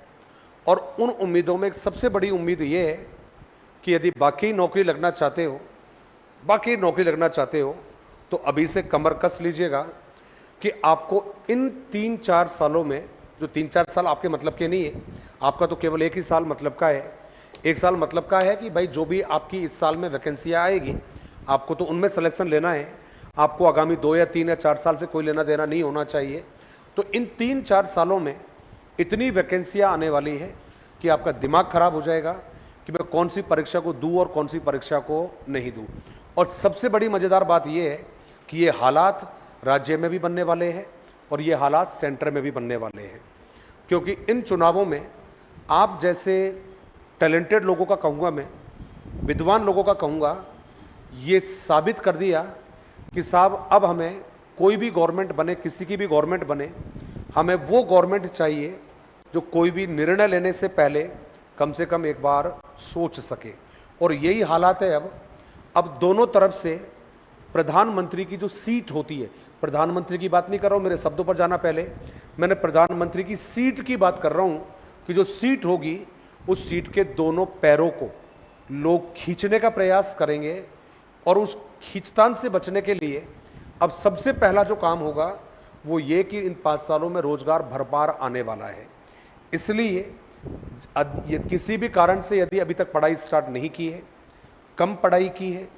और उन उम्मीदों में एक सबसे बड़ी उम्मीद ये है कि यदि बाकी नौकरी लगना चाहते हो तो अभी से कमर कस लीजिएगा कि आपको इन 3-4 सालों में, जो 3-4 साल आपके मतलब के नहीं है, आपका तो केवल एक ही साल मतलब का है। एक साल मतलब का है कि भाई जो भी आपकी इस साल में वैकेंसियाँ आएगी आपको तो उनमें सिलेक्शन लेना है, आपको आगामी 2 या 3 या 4 साल से कोई लेना देना नहीं होना चाहिए। तो इन 3-4 सालों में इतनी वैकेंसियाँ आने वाली है कि आपका दिमाग खराब हो जाएगा कि मैं कौन सी परीक्षा को दूँ और कौन सी परीक्षा को नहीं दूँ। और सबसे बड़ी मज़ेदार बात यह है कि ये हालात राज्य में भी बनने वाले हैं और ये हालात सेंटर में भी बनने वाले हैं, क्योंकि इन चुनावों में आप जैसे टैलेंटेड लोगों का कहूँगा, मैं विद्वान लोगों का कहूँगा, ये साबित कर दिया कि साहब अब हमें कोई भी गवर्नमेंट बने, किसी की भी गवर्नमेंट बने, हमें वो गवर्नमेंट चाहिए जो कोई भी निर्णय लेने से पहले कम से कम एक बार सोच सके। और यही हालात है अब दोनों तरफ से प्रधानमंत्री की जो सीट होती है, प्रधानमंत्री की बात नहीं कर रहा हूँ, मेरे शब्दों पर जाना पहले, मैंने प्रधानमंत्री की सीट की बात कर रहा हूँ कि जो सीट होगी उस सीट के दोनों पैरों को लोग खींचने का प्रयास करेंगे, और उस खींचतान से बचने के लिए अब सबसे पहला जो काम होगा वो ये कि इन 5 सालों में रोजगार भरपार आने वाला है। इसलिए किसी भी कारण से यदि अभी तक पढ़ाई स्टार्ट नहीं की है, कम पढ़ाई की है,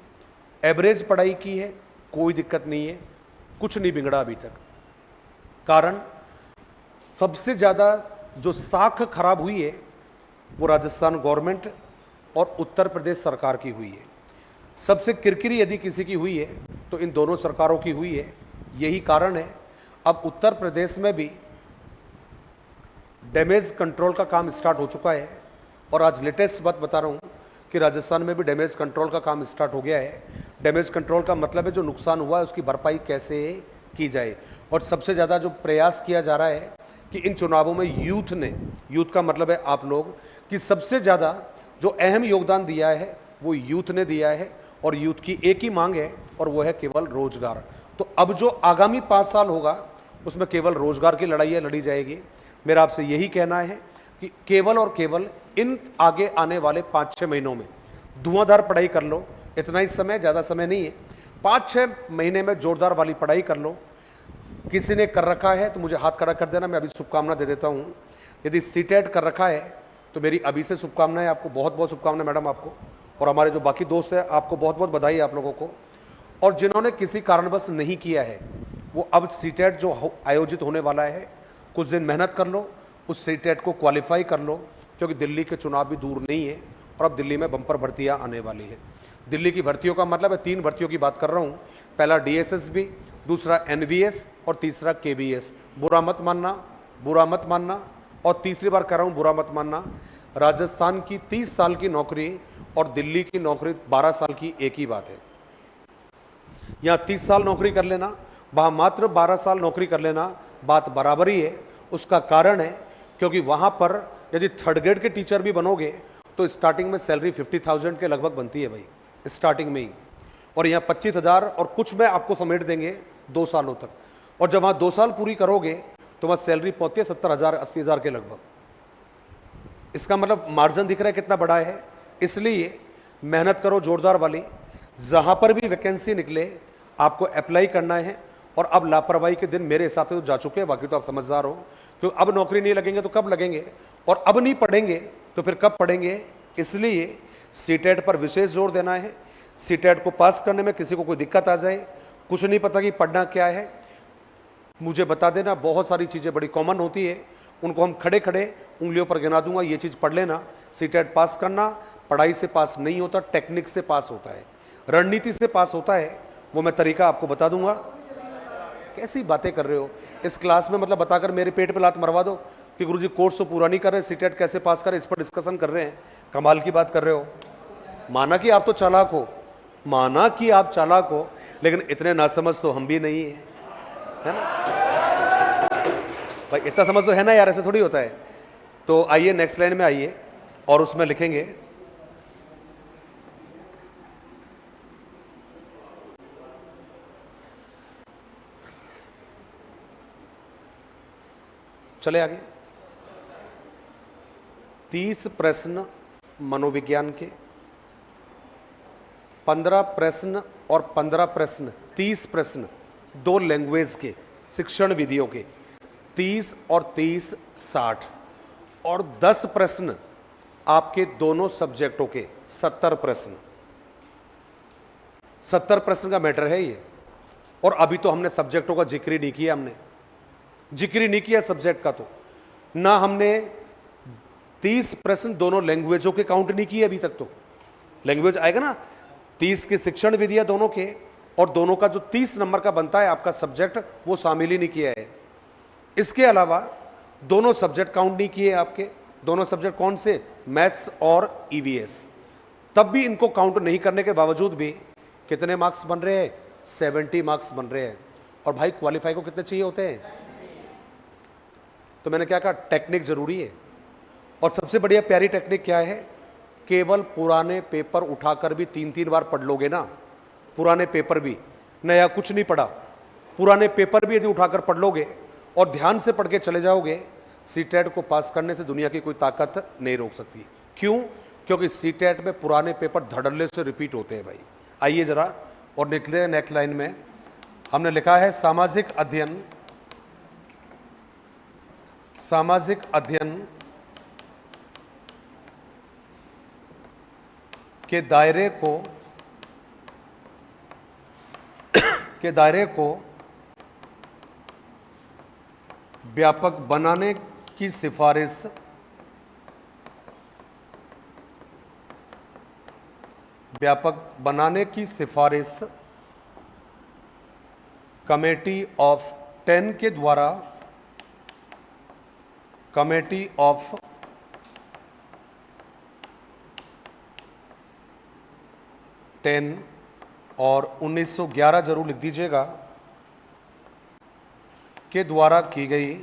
एवरेज पढ़ाई की है, कोई दिक्कत नहीं है, कुछ नहीं बिगड़ा अभी तक। कारण सबसे ज़्यादा जो साख खराब हुई है वो राजस्थान गवर्नमेंट और उत्तर प्रदेश सरकार की हुई है। सबसे किरकिरी यदि किसी की हुई है तो इन दोनों सरकारों की हुई है। यही कारण है अब उत्तर प्रदेश में भी डैमेज कंट्रोल का काम स्टार्ट हो चुका है, और आज लेटेस्ट बात बता रहा हूँ कि राजस्थान में भी डैमेज कंट्रोल का काम स्टार्ट हो गया है। डैमेज कंट्रोल का मतलब है जो नुकसान हुआ है उसकी भरपाई कैसे की जाए। और सबसे ज़्यादा जो प्रयास किया जा रहा है कि इन चुनावों में यूथ का मतलब है आप लोग, कि सबसे ज़्यादा जो अहम योगदान दिया है वो यूथ ने दिया है। और यूथ की एक ही मांग है और वो है केवल रोजगार। तो अब जो आगामी 5 साल होगा उसमें केवल रोजगार की लड़ाई लड़ी जाएगी। मेरा आपसे यही कहना है कि केवल और केवल इन आगे आने वाले 5-6 महीनों में धुआंधार पढ़ाई कर लो। इतना ही समय, ज़्यादा समय नहीं है, 5-6 महीने में जोरदार वाली पढ़ाई कर लो। किसी ने कर रखा है तो मुझे हाथ खड़ा कर देना, मैं अभी शुभकामना दे देता हूँ। यदि सीटेट कर रखा है तो मेरी अभी से शुभकामनाएं आपको, बहुत बहुत शुभकामनाएं मैडम आपको, और हमारे जो बाकी दोस्त हैं आपको बहुत बहुत बधाई आप लोगों को। और जिन्होंने किसी कारणवश नहीं किया है वो अब सीटेट जो आयोजित होने वाला है, कुछ दिन मेहनत कर लो, उस सीटेट को क्वालिफाई कर लो, क्योंकि दिल्ली के चुनाव भी दूर नहीं है और अब दिल्ली में बम्पर भर्तियाँ आने वाली है। दिल्ली की भर्तियों का मतलब है 3 भर्तियों की बात कर रहा हूँ। पहला DSSB, दूसरा NVS और तीसरा KVS। बुरा मत मानना, बुरा मत मानना, और तीसरी बार कह रहा हूँ बुरा मत मानना। राजस्थान की 30 साल की नौकरी और दिल्ली की नौकरी 12 साल की एक ही बात है। यहाँ 30 साल नौकरी कर लेना, वहाँ मात्र 12 साल नौकरी कर लेना, बात बराबर ही है। उसका कारण है क्योंकि वहाँ पर यदि 3rd ग्रेड के टीचर भी बनोगे तो स्टार्टिंग में सैलरी 50,000 के लगभग बनती है भाई, स्टार्टिंग में ही। और यहाँ 25,000 और कुछ में आपको समेट देंगे 2 सालों तक। और जब वहाँ 2 साल पूरी करोगे तो वहाँ सैलरी पहुँचती है 70,000 80,000 के लगभग। इसका मतलब मार्जिन दिख रहा है कितना बड़ा है। इसलिए मेहनत करो जोरदार वाली, जहाँ पर भी वैकेंसी निकले आपको अप्लाई करना है। और अब लापरवाही के दिन मेरे हिसाब से तो जा चुके हैं, बाकी तो आप समझदार हो, क्योंकि अब नौकरी नहीं लगेंगे तो कब लगेंगे, और अब नहीं पढ़ेंगे तो फिर कब पढ़ेंगे। इसलिए सीटेट पर विशेष जोर देना है। सीटेट को पास करने में किसी को कोई दिक्कत आ जाए, कुछ नहीं पता कि पढ़ना क्या है, मुझे बता देना। बहुत सारी चीज़ें बड़ी कॉमन होती है, उनको हम खड़े खड़े उंगलियों पर गिना दूंगा, ये चीज़ पढ़ लेना। सीटेट पास करना पढ़ाई से पास नहीं होता, टेक्निक से पास होता है, रणनीति से पास होता है। वो मैं तरीका आपको बता दूंगा। कैसी बातें कर रहे हो इस क्लास में, मतलब बताकर मेरे पेट पे लात मरवा दो कि गुरुजी कोर्स तो पूरा नहीं कर रहे, सीटेट कैसे पास करें इस पर डिस्कशन कर रहे हैं। कमाल की बात कर रहे हो। माना कि आप तो चालाक हो, माना कि आप चालाक हो, लेकिन इतने नासमझ तो हम भी नहीं है ना भाई, इतना समझ तो है ना यार, ऐसे थोड़ी होता है। तो आइए नेक्स्ट लाइन में आइए और उसमें लिखेंगे चले आगे। 30 प्रश्न मनोविज्ञान के, 15 प्रश्न और 15 प्रश्न 30 प्रश्न 2 लैंग्वेज के शिक्षण विधियों के, 30 और 30 60, और 10 प्रश्न आपके दोनों सब्जेक्टों के 70 प्रश्न। 70 प्रश्न का मैटर है ये। और अभी तो हमने सब्जेक्टों का जिक्र ही नहीं किया, हमने जिक्र ही नहीं किया सब्जेक्ट का। तो ना हमने 30 प्रश्न दोनों लैंग्वेजों के काउंट नहीं किए अभी तक। तो लैंग्वेज आएगा ना, 30 के शिक्षण विधियां दोनों के, और दोनों का जो 30 नंबर का बनता है आपका सब्जेक्ट, वो शामिल ही नहीं किया है। इसके अलावा दोनों सब्जेक्ट काउंट नहीं किए आपके। दोनों सब्जेक्ट कौन से? मैथ्स और EVS। तब भी इनको काउंट नहीं करने के बावजूद भी कितने मार्क्स बन रहे हैं? 70 मार्क्स बन रहे हैं। और भाई क्वालिफाई को कितने चाहिए होते हैं? तो मैंने क्या कहा, टेक्निक जरूरी है। और सबसे बढ़िया प्यारी टेक्निक क्या है? केवल पुराने पेपर उठाकर भी 3-3 बार पढ़ लोगे ना, पुराने पेपर भी, नया कुछ नहीं पढ़ा, पुराने पेपर भी यदि उठाकर पढ़ लोगे और ध्यान से पढ़ के चले जाओगे, सीटेट को पास करने से दुनिया की कोई ताकत नहीं रोक सकती। क्यों? क्योंकि सीटेट में पुराने पेपर धड़ल्ले से रिपीट होते हैं भाई। आइए जरा और निकले नेक्स्ट लाइन में। हमने लिखा है सामाजिक अध्ययन, सामाजिक अध्ययन के दायरे को व्यापक बनाने की सिफारिश कमेटी ऑफ 10 के द्वारा कमेटी ऑफ 10 और 1911 जरूर लिख दीजिएगा, के द्वारा की गई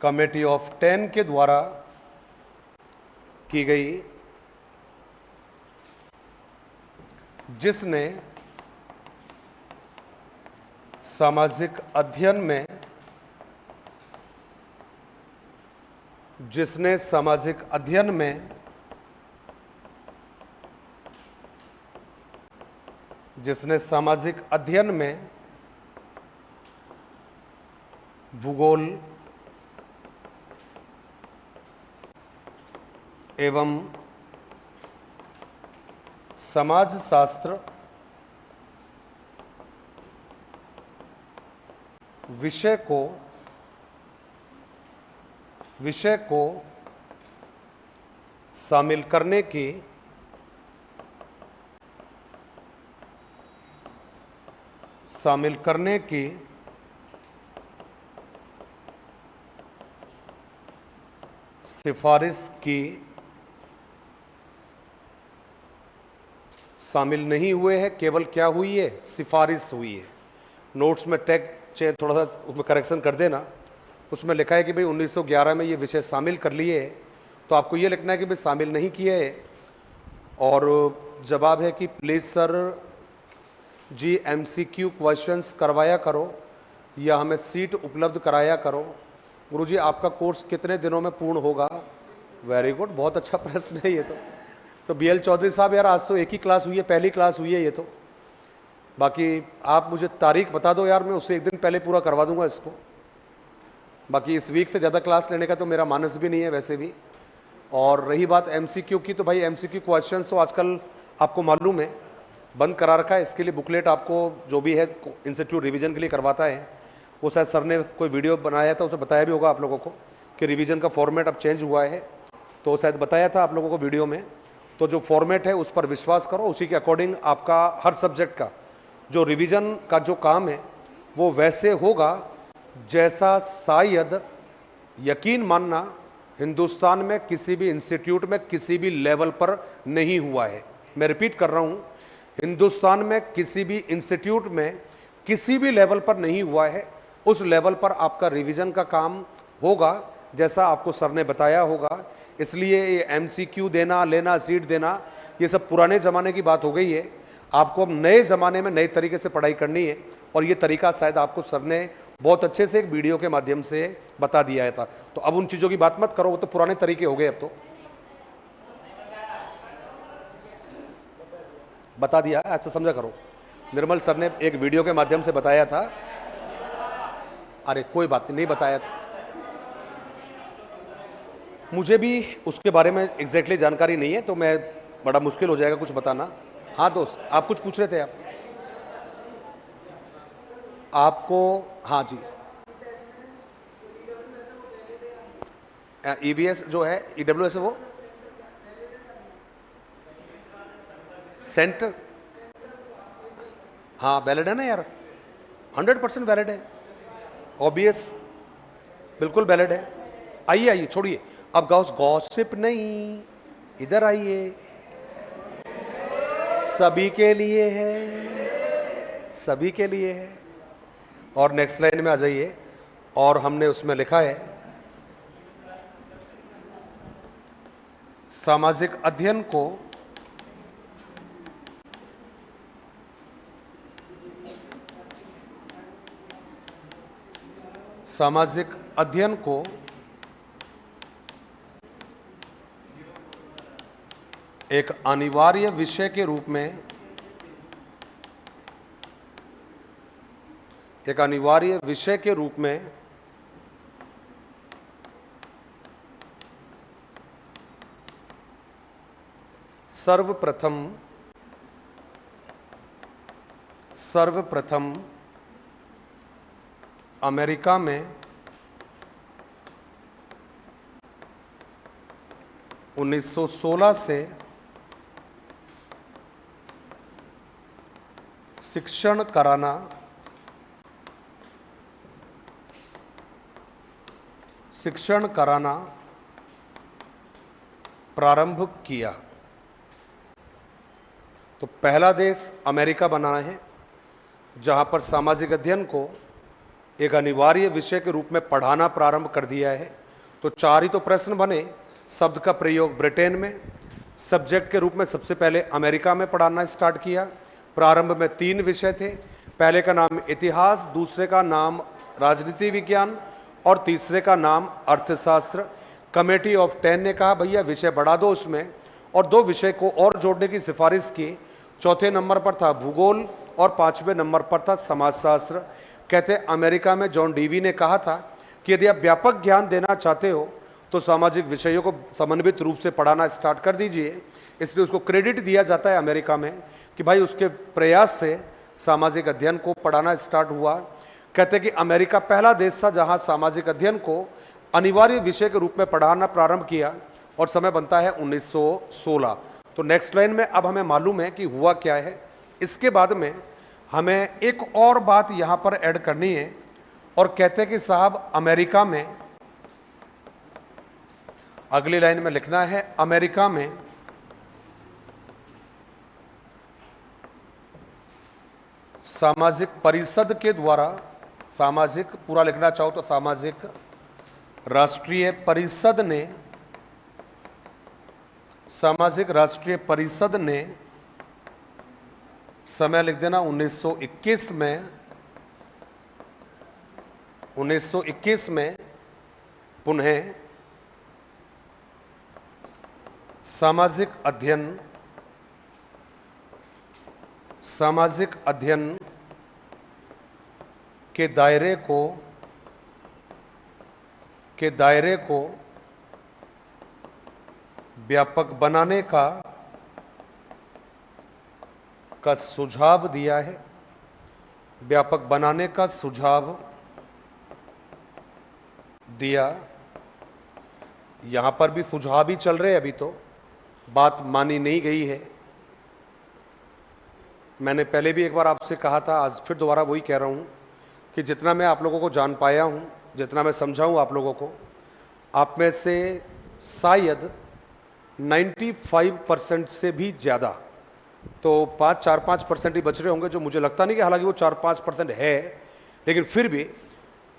कमेटी ऑफ 10 के द्वारा की गई, जिसने सामाजिक अध्ययन में भूगोल एवं समाजशास्त्र विषय को शामिल करने की सिफारिश की। शामिल नहीं हुए हैं, केवल क्या हुई है, सिफारिश हुई है। नोट्स में टैग चेंज थोड़ा सा उसमें करेक्शन कर देना। उसमें लिखा है कि भाई 1911 में ये विषय शामिल कर लिए है, तो आपको ये लिखना है कि भाई शामिल नहीं किए है। और जवाब है कि please sir ji MCQ questions करवाया करो या हमें सीट उपलब्ध कराया करो। गुरुजी आपका कोर्स कितने दिनों में पूर्ण होगा? वेरी गुड, बहुत अच्छा प्रश्न है ये तो BL चौधरी साहब यार, आज तो एक ही क्लास हुई है, पहली क्लास हुई है ये तो। बाकी आप मुझे तारीख बता दो यार, मैं उससे एक दिन पहले पूरा करवा दूंगा इसको। बाकी इस वीक से ज़्यादा क्लास लेने का तो मेरा मानस भी नहीं है वैसे भी। और रही बात MCQ की, तो भाई MCQ क्वेश्चंस तो आजकल आपको मालूम है बंद करा रखा है। इसके लिए बुकलेट आपको जो भी है इंस्टीट्यूट रिवीजन के लिए करवाता है, वो शायद सर ने कोई वीडियो बनाया था, उसे बताया भी होगा आप लोगों को कि रिवीजन का फॉर्मेट अब चेंज हुआ है, तो शायद बताया था आप लोगों को वीडियो में। तो जो फॉर्मेट है उस पर विश्वास करो, उसी के अकॉर्डिंग आपका हर सब्जेक्ट का जो रिवीजन का जो काम है वो वैसे होगा जैसा शायद यकीन मानना हिंदुस्तान में किसी भी इंस्टीट्यूट में किसी भी लेवल पर नहीं हुआ है। मैं रिपीट कर रहा हूँ, हिंदुस्तान में किसी भी इंस्टीट्यूट में किसी भी लेवल पर नहीं हुआ है। उस लेवल पर आपका रिवीजन का काम होगा जैसा आपको सर ने बताया होगा। इसलिए ये MCQ देना, लेना, सीट देना, ये सब पुराने ज़माने की बात हो गई है। आपको अब नए ज़माने में नए तरीके से पढ़ाई करनी है, और ये तरीका शायद आपको सर ने बहुत अच्छे से एक वीडियो के माध्यम से बता दिया था। तो अब उन चीज़ों की बात मत करो, वो तो पुराने तरीके हो गए। अब तो बता दिया, अच्छा समझा करो। निर्मल सर ने एक वीडियो के माध्यम से बताया था। अरे कोई बात नहीं बताया था, मुझे भी उसके बारे में एग्जैक्टली जानकारी नहीं है, तो मैं बड़ा मुश्किल हो जाएगा कुछ बताना। हाँ दोस्त, आप कुछ पूछ रहे थे आपको? हाँ जी, EBS जो है, EWS है, वो सेंटर, हाँ वैलिड है ना यार, 100% वैलिड है। OBS बिल्कुल वैलिड है। आइए आइए, छोड़िए अब गॉसिप नहीं, इधर आइए, सभी के लिए है, सभी के लिए है। और नेक्स्ट लाइन में आ जाइए, और हमने उसमें लिखा है सामाजिक अध्ययन को एक अनिवार्य विषय के रूप में सर्वप्रथम अमेरिका में 1916 से शिक्षण कराना प्रारंभ किया। तो पहला देश अमेरिका बना है, जहां पर सामाजिक अध्ययन को एक अनिवार्य विषय के रूप में पढ़ाना प्रारंभ कर दिया है। तो 4 ही तो प्रश्न बने। शब्द का प्रयोग ब्रिटेन में, सब्जेक्ट के रूप में सबसे पहले अमेरिका में पढ़ाना स्टार्ट किया। प्रारंभ में 3 विषय थे। पहले का नाम इतिहास, दूसरे का नाम राजनीति विज्ञान और तीसरे का नाम अर्थशास्त्र। कमेटी ऑफ 10 ने कहा भैया विषय बढ़ा दो उसमें, और 2 विषय को और जोड़ने की सिफारिश की। चौथे नंबर पर था भूगोल और 5वें नंबर पर था समाजशास्त्र। कहते अमेरिका में जॉन डीवी ने कहा था कि यदि आप व्यापक ज्ञान देना चाहते हो तो सामाजिक विषयों को समन्वित रूप से पढ़ाना स्टार्ट कर दीजिए। इसलिए उसको क्रेडिट दिया जाता है अमेरिका में कि भाई उसके प्रयास से सामाजिक अध्ययन को पढ़ाना स्टार्ट हुआ। कहते कि अमेरिका पहला देश था जहां सामाजिक अध्ययन को अनिवार्य विषय के रूप में पढ़ाना प्रारंभ किया, और समय बनता है 1916। तो नेक्स्ट लाइन में अब हमें मालूम है कि हुआ क्या है। इसके बाद में हमें एक और बात यहां पर ऐड करनी है, और कहते हैं कि साहब अमेरिका में, अगली लाइन में लिखना है अमेरिका में सामाजिक परिषद के द्वारा, सामाजिक पूरा लिखना चाहो तो सामाजिक राष्ट्रीय परिषद ने, सामाजिक राष्ट्रीय परिषद ने, समय लिख देना 1921 में, 1921 में पुनः सामाजिक अध्ययन के दायरे को व्यापक बनाने का सुझाव दिया है। व्यापक बनाने का सुझाव दिया। यहां पर भी सुझाव ही चल रहे हैं, अभी तो बात मानी नहीं गई है। मैंने पहले भी एक बार आपसे कहा था, आज फिर दोबारा वही कह रहा हूं कि जितना मैं आप लोगों को जान पाया हूं, जितना मैं समझाऊं आप लोगों को, आप में से शायद 95% से भी ज़्यादा, तो 4-5% ही बच रहे होंगे, जो मुझे लगता नहीं कि हालांकि वो 4-5% है, लेकिन फिर भी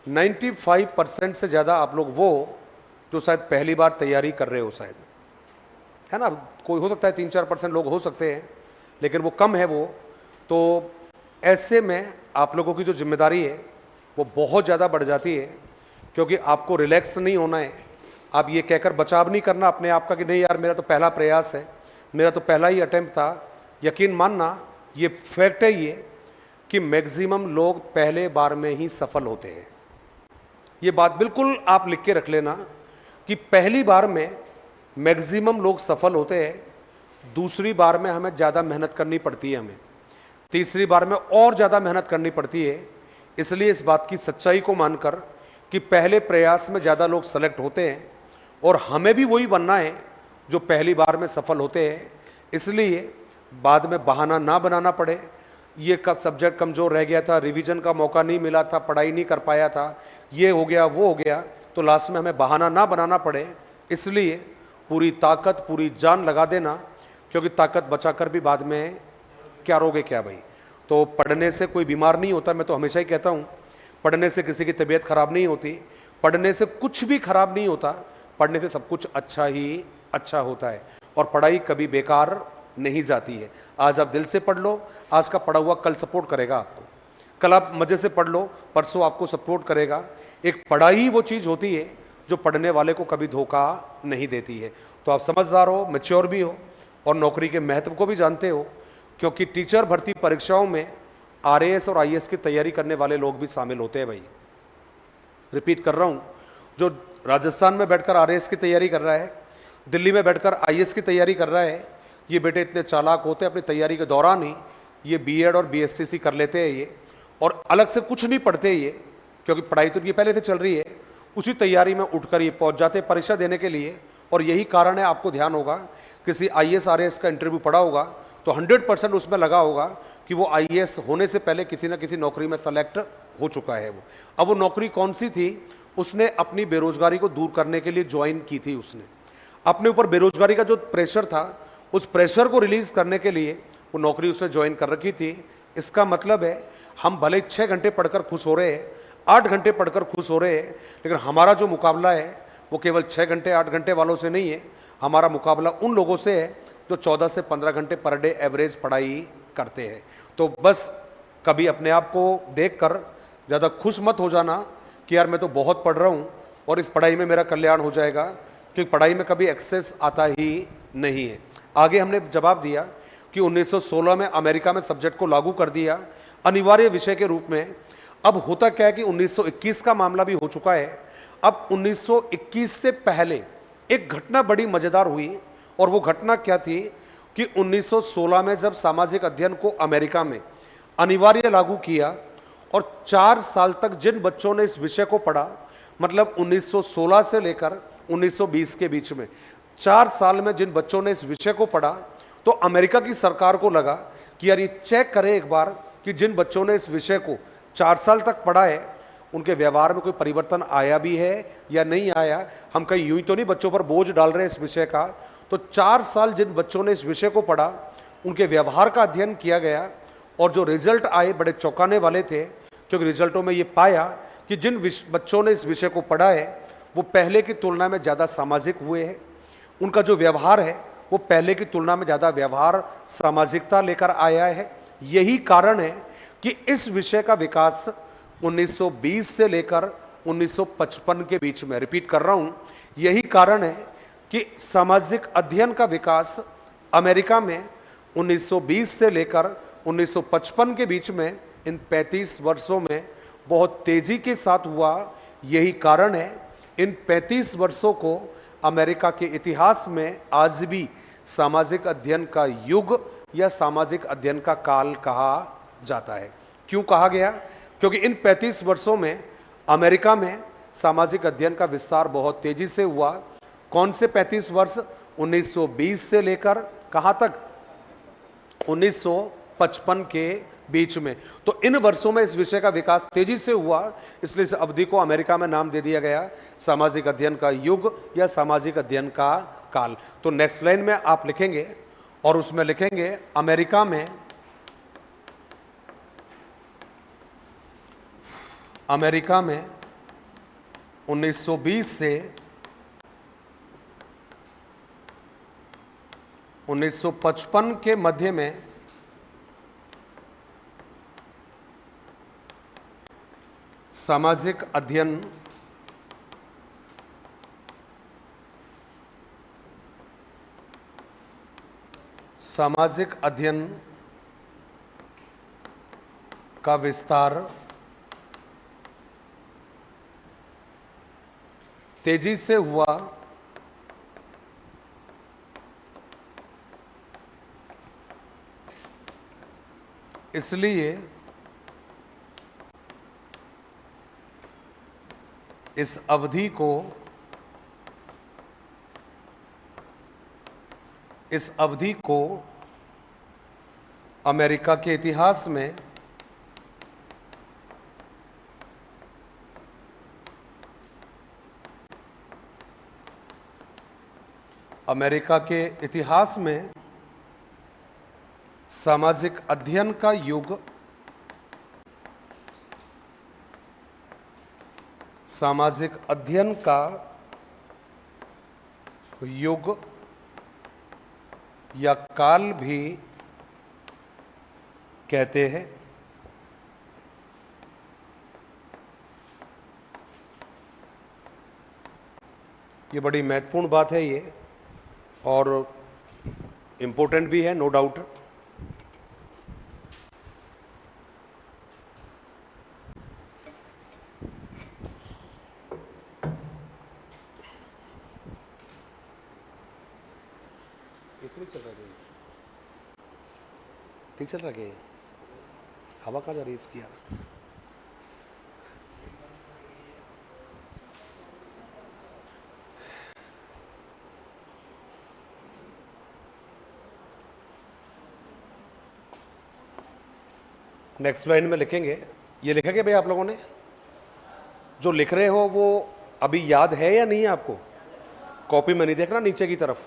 95% से ज़्यादा आप लोग वो जो शायद पहली बार तैयारी कर रहे हो, शायद, है ना। कोई हो सकता है 3-4% लोग हो सकते हैं, लेकिन वो कम है वो। तो ऐसे में आप लोगों की जो जिम्मेदारी है वो बहुत ज़्यादा बढ़ जाती है, क्योंकि आपको रिलैक्स नहीं होना है। आप ये कहकर बचाव नहीं करना अपने आप का कि नहीं यार मेरा तो पहला प्रयास है, मेरा तो पहला ही अटेम्प्ट था। यकीन मानना, ये फैक्ट है ये कि मैक्सिमम लोग पहले बार में ही सफल होते हैं। ये बात बिल्कुल आप लिख के रख लेना कि पहली बार में मैक्सिमम लोग सफल होते हैं, दूसरी बार में हमें ज़्यादा मेहनत करनी पड़ती है, हमें तीसरी बार में और ज़्यादा मेहनत करनी पड़ती है। इसलिए इस बात की सच्चाई को मानकर कि पहले प्रयास में ज़्यादा लोग सेलेक्ट होते हैं, और हमें भी वही बनना है जो पहली बार में सफल होते हैं। इसलिए बाद में बहाना ना बनाना पड़े, ये कब सब्जेक्ट कमज़ोर रह गया था, रिवीजन का मौका नहीं मिला था, पढ़ाई नहीं कर पाया था, ये हो गया वो हो गया, तो लास्ट में हमें बहाना ना बनाना पड़े। इसलिए पूरी ताकत पूरी जान लगा देना, क्योंकि ताकत बचाकर भी बाद में क्या रोगे क्या भाई। तो पढ़ने से कोई बीमार नहीं होता, मैं तो हमेशा ही कहता हूँ, पढ़ने से किसी की तबीयत खराब नहीं होती, पढ़ने से कुछ भी खराब नहीं होता, पढ़ने से सब कुछ अच्छा ही अच्छा होता है, और पढ़ाई कभी बेकार नहीं जाती है। आज आप दिल से पढ़ लो, आज का पढ़ा हुआ कल सपोर्ट करेगा आपको, कल आप मज़े से पढ़ लो, परसों आपको सपोर्ट करेगा। एक पढ़ाई वो चीज़ होती है जो पढ़ने वाले को कभी धोखा नहीं देती है। तो आप समझदार हो, मैच्योर भी हो, और नौकरी के महत्व को भी जानते हो, क्योंकि टीचर भर्ती परीक्षाओं में आरएएस और आईएएस की तैयारी करने वाले लोग भी शामिल होते हैं भाई। रिपीट कर रहा हूँ, जो राजस्थान में बैठकर आरएएस की तैयारी कर रहा है, दिल्ली में बैठकर आईएएस की तैयारी कर रहा है, ये बेटे इतने चालाक होते हैं, अपनी तैयारी के दौरान ही ये बीएड और बीएसटीसी कर लेते हैं ये, और अलग से कुछ नहीं पढ़ते ये, क्योंकि पढ़ाई तो ये पहले से चल रही है, उसी तैयारी में उठकर ये पहुंच जाते परीक्षा देने के लिए। और यही कारण है, आपको ध्यान होगा, किसी आईएएस आरएएस का इंटरव्यू पढ़ा होगा तो 100% उसमें लगा होगा कि वो आईएएस होने से पहले किसी न किसी नौकरी में सेलेक्ट हो चुका है वो। अब वो नौकरी कौन सी थी, उसने अपनी बेरोजगारी को दूर करने के लिए ज्वाइन की थी, उसने अपने ऊपर बेरोजगारी का जो प्रेशर था, उस प्रेशर को रिलीज करने के लिए वो नौकरी उसने ज्वाइन कर रखी थी। इसका मतलब है हम भले 6 घंटे पढ़कर खुश हो रहे हैं, 8 घंटे पढ़कर खुश हो रहे हैं, लेकिन हमारा जो मुकाबला है वो केवल 6 घंटे 8 घंटे वालों से नहीं है। हमारा मुकाबला उन लोगों से है जो 14 से 15 घंटे पर डे एवरेज पढ़ाई करते हैं। तो बस कभी अपने आप को देखकर ज़्यादा खुश मत हो जाना कि यार मैं तो बहुत पढ़ रहा हूँ और इस पढ़ाई में मेरा कल्याण हो जाएगा, क्योंकि पढ़ाई में कभी एक्सेस आता ही नहीं है। आगे हमने जवाब दिया कि 1916 में अमेरिका में सब्जेक्ट को लागू कर दिया अनिवार्य विषय के रूप में। अब होता क्या है कि 1921 का मामला भी हो चुका है। अब 1921 से पहले एक घटना बड़ी मजेदार हुई, और वो घटना क्या थी कि 1916 में जब सामाजिक अध्ययन को अमेरिका में अनिवार्य लागू किया और 4 साल तक जिन बच्चों ने इस विषय को पढ़ा, मतलब 1916 से लेकर 1920 के बीच में 4 साल में जिन बच्चों ने इस विषय को पढ़ा, तो अमेरिका की सरकार को लगा कि यार ये चेक करें एक बार कि जिन बच्चों ने इस विषय को 4 साल तक पढ़ा है उनके व्यवहार में कोई परिवर्तन आया भी है या नहीं आया। हम कहीं यूं ही तो नहीं बच्चों पर बोझ डाल रहे हैं इस विषय का। तो 4 साल जिन बच्चों ने इस विषय को पढ़ा उनके व्यवहार का अध्ययन किया गया, और जो रिजल्ट आए बड़े चौंकाने वाले थे, क्योंकि रिजल्टों में ये पाया कि जिन बच्चों ने इस विषय को पढ़ा है वो पहले की तुलना में ज़्यादा सामाजिक हुए हैं। उनका जो व्यवहार है वो पहले की तुलना में ज़्यादा व्यवहार सामाजिकता लेकर आया है। यही कारण है कि इस विषय का विकास 1920 से लेकर 1955 के बीच में, रिपीट कर रहा हूँ, यही कारण है कि सामाजिक अध्ययन का विकास अमेरिका में 1920 से लेकर 1955 के बीच में, इन 35 वर्षों में बहुत तेजी के साथ हुआ। यही कारण है इन 35 वर्षों को अमेरिका के इतिहास में आज भी सामाजिक अध्ययन का युग या सामाजिक अध्ययन का काल कहा जाता है। क्यों कहा गया? क्योंकि इन 35 वर्षों में अमेरिका में सामाजिक अध्ययन का विस्तार बहुत तेजी से हुआ। कौन से 35 वर्ष? 1920 से लेकर कहाँ तक? 1955 के बीच में। तो इन वर्षों में इस विषय का विकास तेजी से हुआ, इसलिए इस अवधि को अमेरिका में नाम दे दिया गया सामाजिक अध्ययन का युग या सामाजिक अध्ययन का काल। तो नेक्स्ट लाइन में आप लिखेंगे और उसमें लिखेंगे अमेरिका में 1920 से 1955 के मध्य में सामाजिक अध्ययन का विस्तार तेजी से हुआ, इसलिए इस अवधि को अमेरिका के इतिहास में सामाजिक अध्ययन का युग, या काल भी कहते हैं। ये बड़ी महत्वपूर्ण बात है ये, और इम्पोर्टेंट भी है, नो डाउट। ठीक चल रहा है। हवा कहाँ जा रही है इसकी यार? नेक्स्ट लाइन में लिखेंगे, ये लिखा क्या भाई आप लोगों ने? जो लिख रहे हो वो अभी याद है या नहीं है आपको? कॉपी में नहीं देखना, नीचे की तरफ,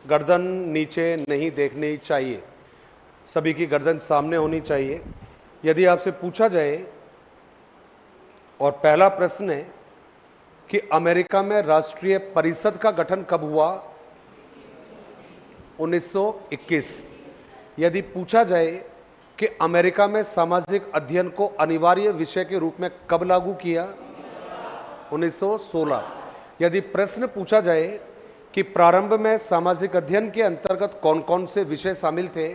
गर्दन नीचे नहीं देखनी चाहिए। सभी की गर्दन सामने होनी चाहिए। यदि आपसे पूछा जाए, और पहला प्रश्न है कि अमेरिका में राष्ट्रीय परिषद का गठन कब हुआ? 1921। यदि पूछा जाए कि अमेरिका में सामाजिक अध्ययन को अनिवार्य विषय के रूप में कब लागू किया? 1916। यदि प्रश्न पूछा जाए कि प्रारंभ में सामाजिक अध्ययन के अंतर्गत कौन कौन से विषय शामिल थे?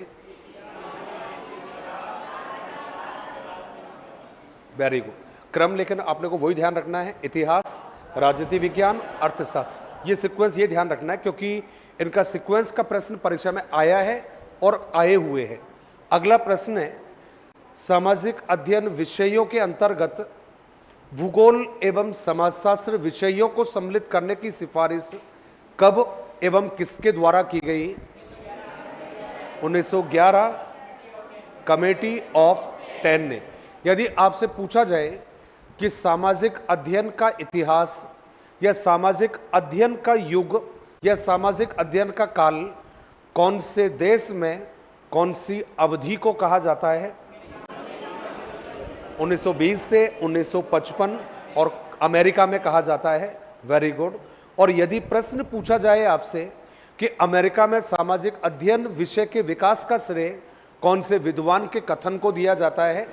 Very good. क्रम लेकिन आपने को वही ध्यान रखना है, इतिहास, राजनीति विज्ञान, अर्थशास्त्र, ये सीक्वेंस ये ध्यान रखना है, क्योंकि इनका सीक्वेंस का प्रश्न परीक्षा में आया है और आए हुए हैं। अगला प्रश्न है, सामाजिक अध्ययन विषयों के अंतर्गत भूगोल एवं समाजशास्त्र विषयों को सम्मिलित करने की सिफारिश कब एवं किसके द्वारा की गई? 1911 कमेटी ऑफ 10 ने। यदि आपसे पूछा जाए कि सामाजिक अध्ययन का इतिहास या सामाजिक अध्ययन का युग या सामाजिक अध्ययन का काल कौन से देश में कौन सी अवधि को कहा जाता है? 1920 से 1955 और अमेरिका में कहा जाता है। Very good. और यदि प्रश्न पूछा जाए आपसे कि अमेरिका में सामाजिक अध्ययन विषय के विकास का श्रेय कौन से विद्वान के कथन को दिया जाता है?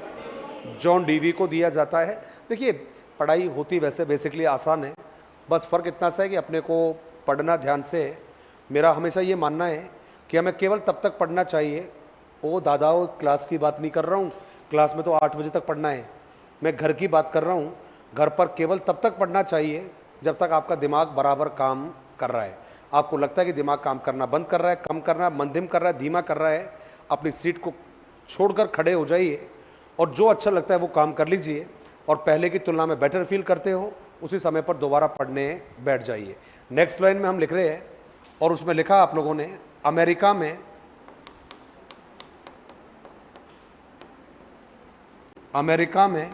जॉन डीवी को दिया जाता है। देखिए, पढ़ाई होती वैसे बेसिकली आसान है, बस फ़र्क इतना सा है कि अपने को पढ़ना ध्यान से है। मेरा हमेशा ये मानना है कि हमें केवल तब तक पढ़ना चाहिए, ओ दादा वो क्लास की बात नहीं कर रहा हूँ, क्लास में तो 8 बजे तक पढ़ना है, मैं घर की बात कर रहा हूँ। घर पर केवल तब तक पढ़ना चाहिए जब तक आपका दिमाग बराबर काम कर रहा है। आपको लगता है कि दिमाग काम करना बंद कर रहा है, कम कर रहा है, मंदिम कर रहा है, धीमा कर रहा है, अपनी सीट को छोड़कर खड़े हो जाइए और जो अच्छा लगता है वो काम कर लीजिए, और पहले की तुलना में बेटर फील करते हो उसी समय पर दोबारा पढ़ने बैठ जाइए। नेक्स्ट लाइन में हम लिख रहे हैं, और उसमें लिखा आप लोगों ने, अमेरिका में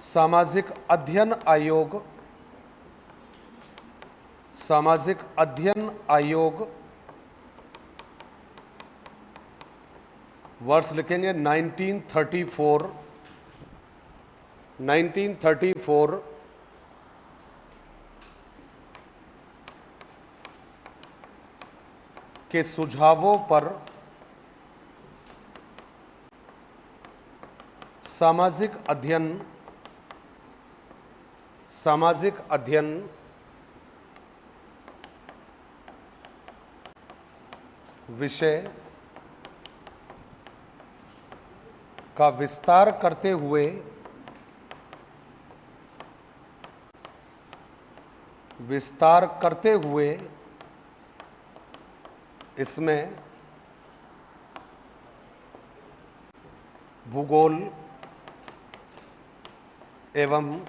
सामाजिक अध्ययन आयोग वर्ष लिखेंगे 1934 के सुझावों पर सामाजिक अध्ययन विषय का विस्तार करते हुए इसमें भूगोल एवं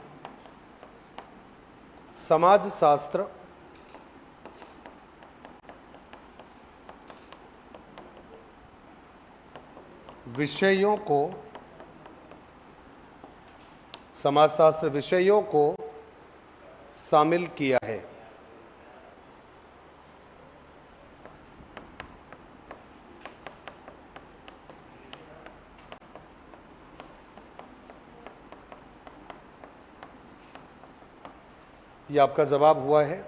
समाजशास्त्र विषयों को शामिल किया है। ये आपका जवाब हुआ है।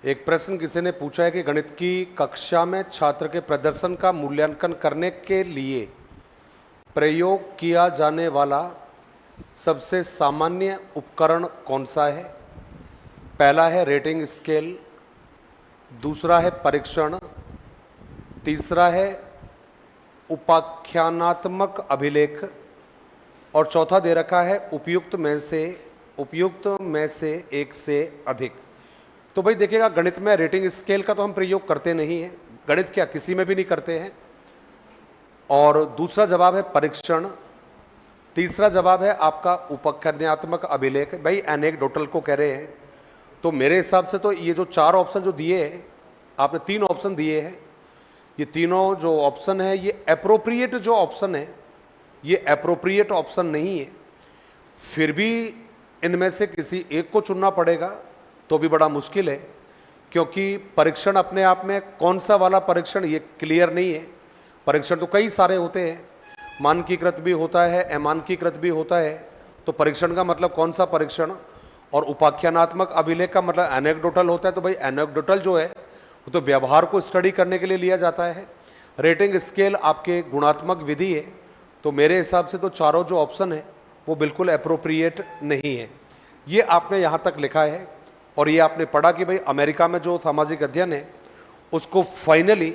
एक प्रश्न किसी ने पूछा है कि गणित की कक्षा में छात्र के प्रदर्शन का मूल्यांकन करने के लिए प्रयोग किया जाने वाला सबसे सामान्य उपकरण कौन सा है? पहला है रेटिंग स्केल, दूसरा है परीक्षण, तीसरा है उपाख्यानात्मक अभिलेख, और चौथा दे रखा है उपयुक्त में से एक से अधिक। तो भाई देखिएगा, गणित में रेटिंग स्केल का तो हम प्रयोग करते नहीं हैं, गणित क्या किसी में भी नहीं करते हैं। और दूसरा जवाब है परीक्षण, तीसरा जवाब है आपका उपकरणात्मक अभिलेख। भाई एनेक्डोटल को कह रहे हैं, तो मेरे हिसाब से तो ये जो 4 ऑप्शन जो दिए हैं, आपने 3 ऑप्शन दिए हैं, ये तीनों जो ऑप्शन है ये एप्रोप्रिएट जो ऑप्शन है ये एप्रोप्रिएट ऑप्शन नहीं है। फिर भी इनमें से किसी एक को चुनना पड़ेगा, तो भी बड़ा मुश्किल है, क्योंकि परीक्षण अपने आप में कौन सा वाला परीक्षण ये क्लियर नहीं है। परीक्षण तो कई सारे होते हैं, मानकीकृत भी होता है, अमानकीकृत भी होता है। तो परीक्षण का मतलब कौन सा परीक्षण, और उपाख्यानात्मक अभिलेख का मतलब एनेक्डोटल होता है। तो भाई एनेक्डोटल जो है वो तो व्यवहार को स्टडी करने के लिए लिया जाता है। रेटिंग स्केल आपके गुणात्मक विधि है। तो मेरे हिसाब से तो चारों जो ऑप्शन है वो बिल्कुल अप्रोप्रिएट नहीं है। ये आपने यहाँ तक लिखा है, और ये आपने पढ़ा कि भाई अमेरिका में जो सामाजिक अध्ययन है उसको फाइनली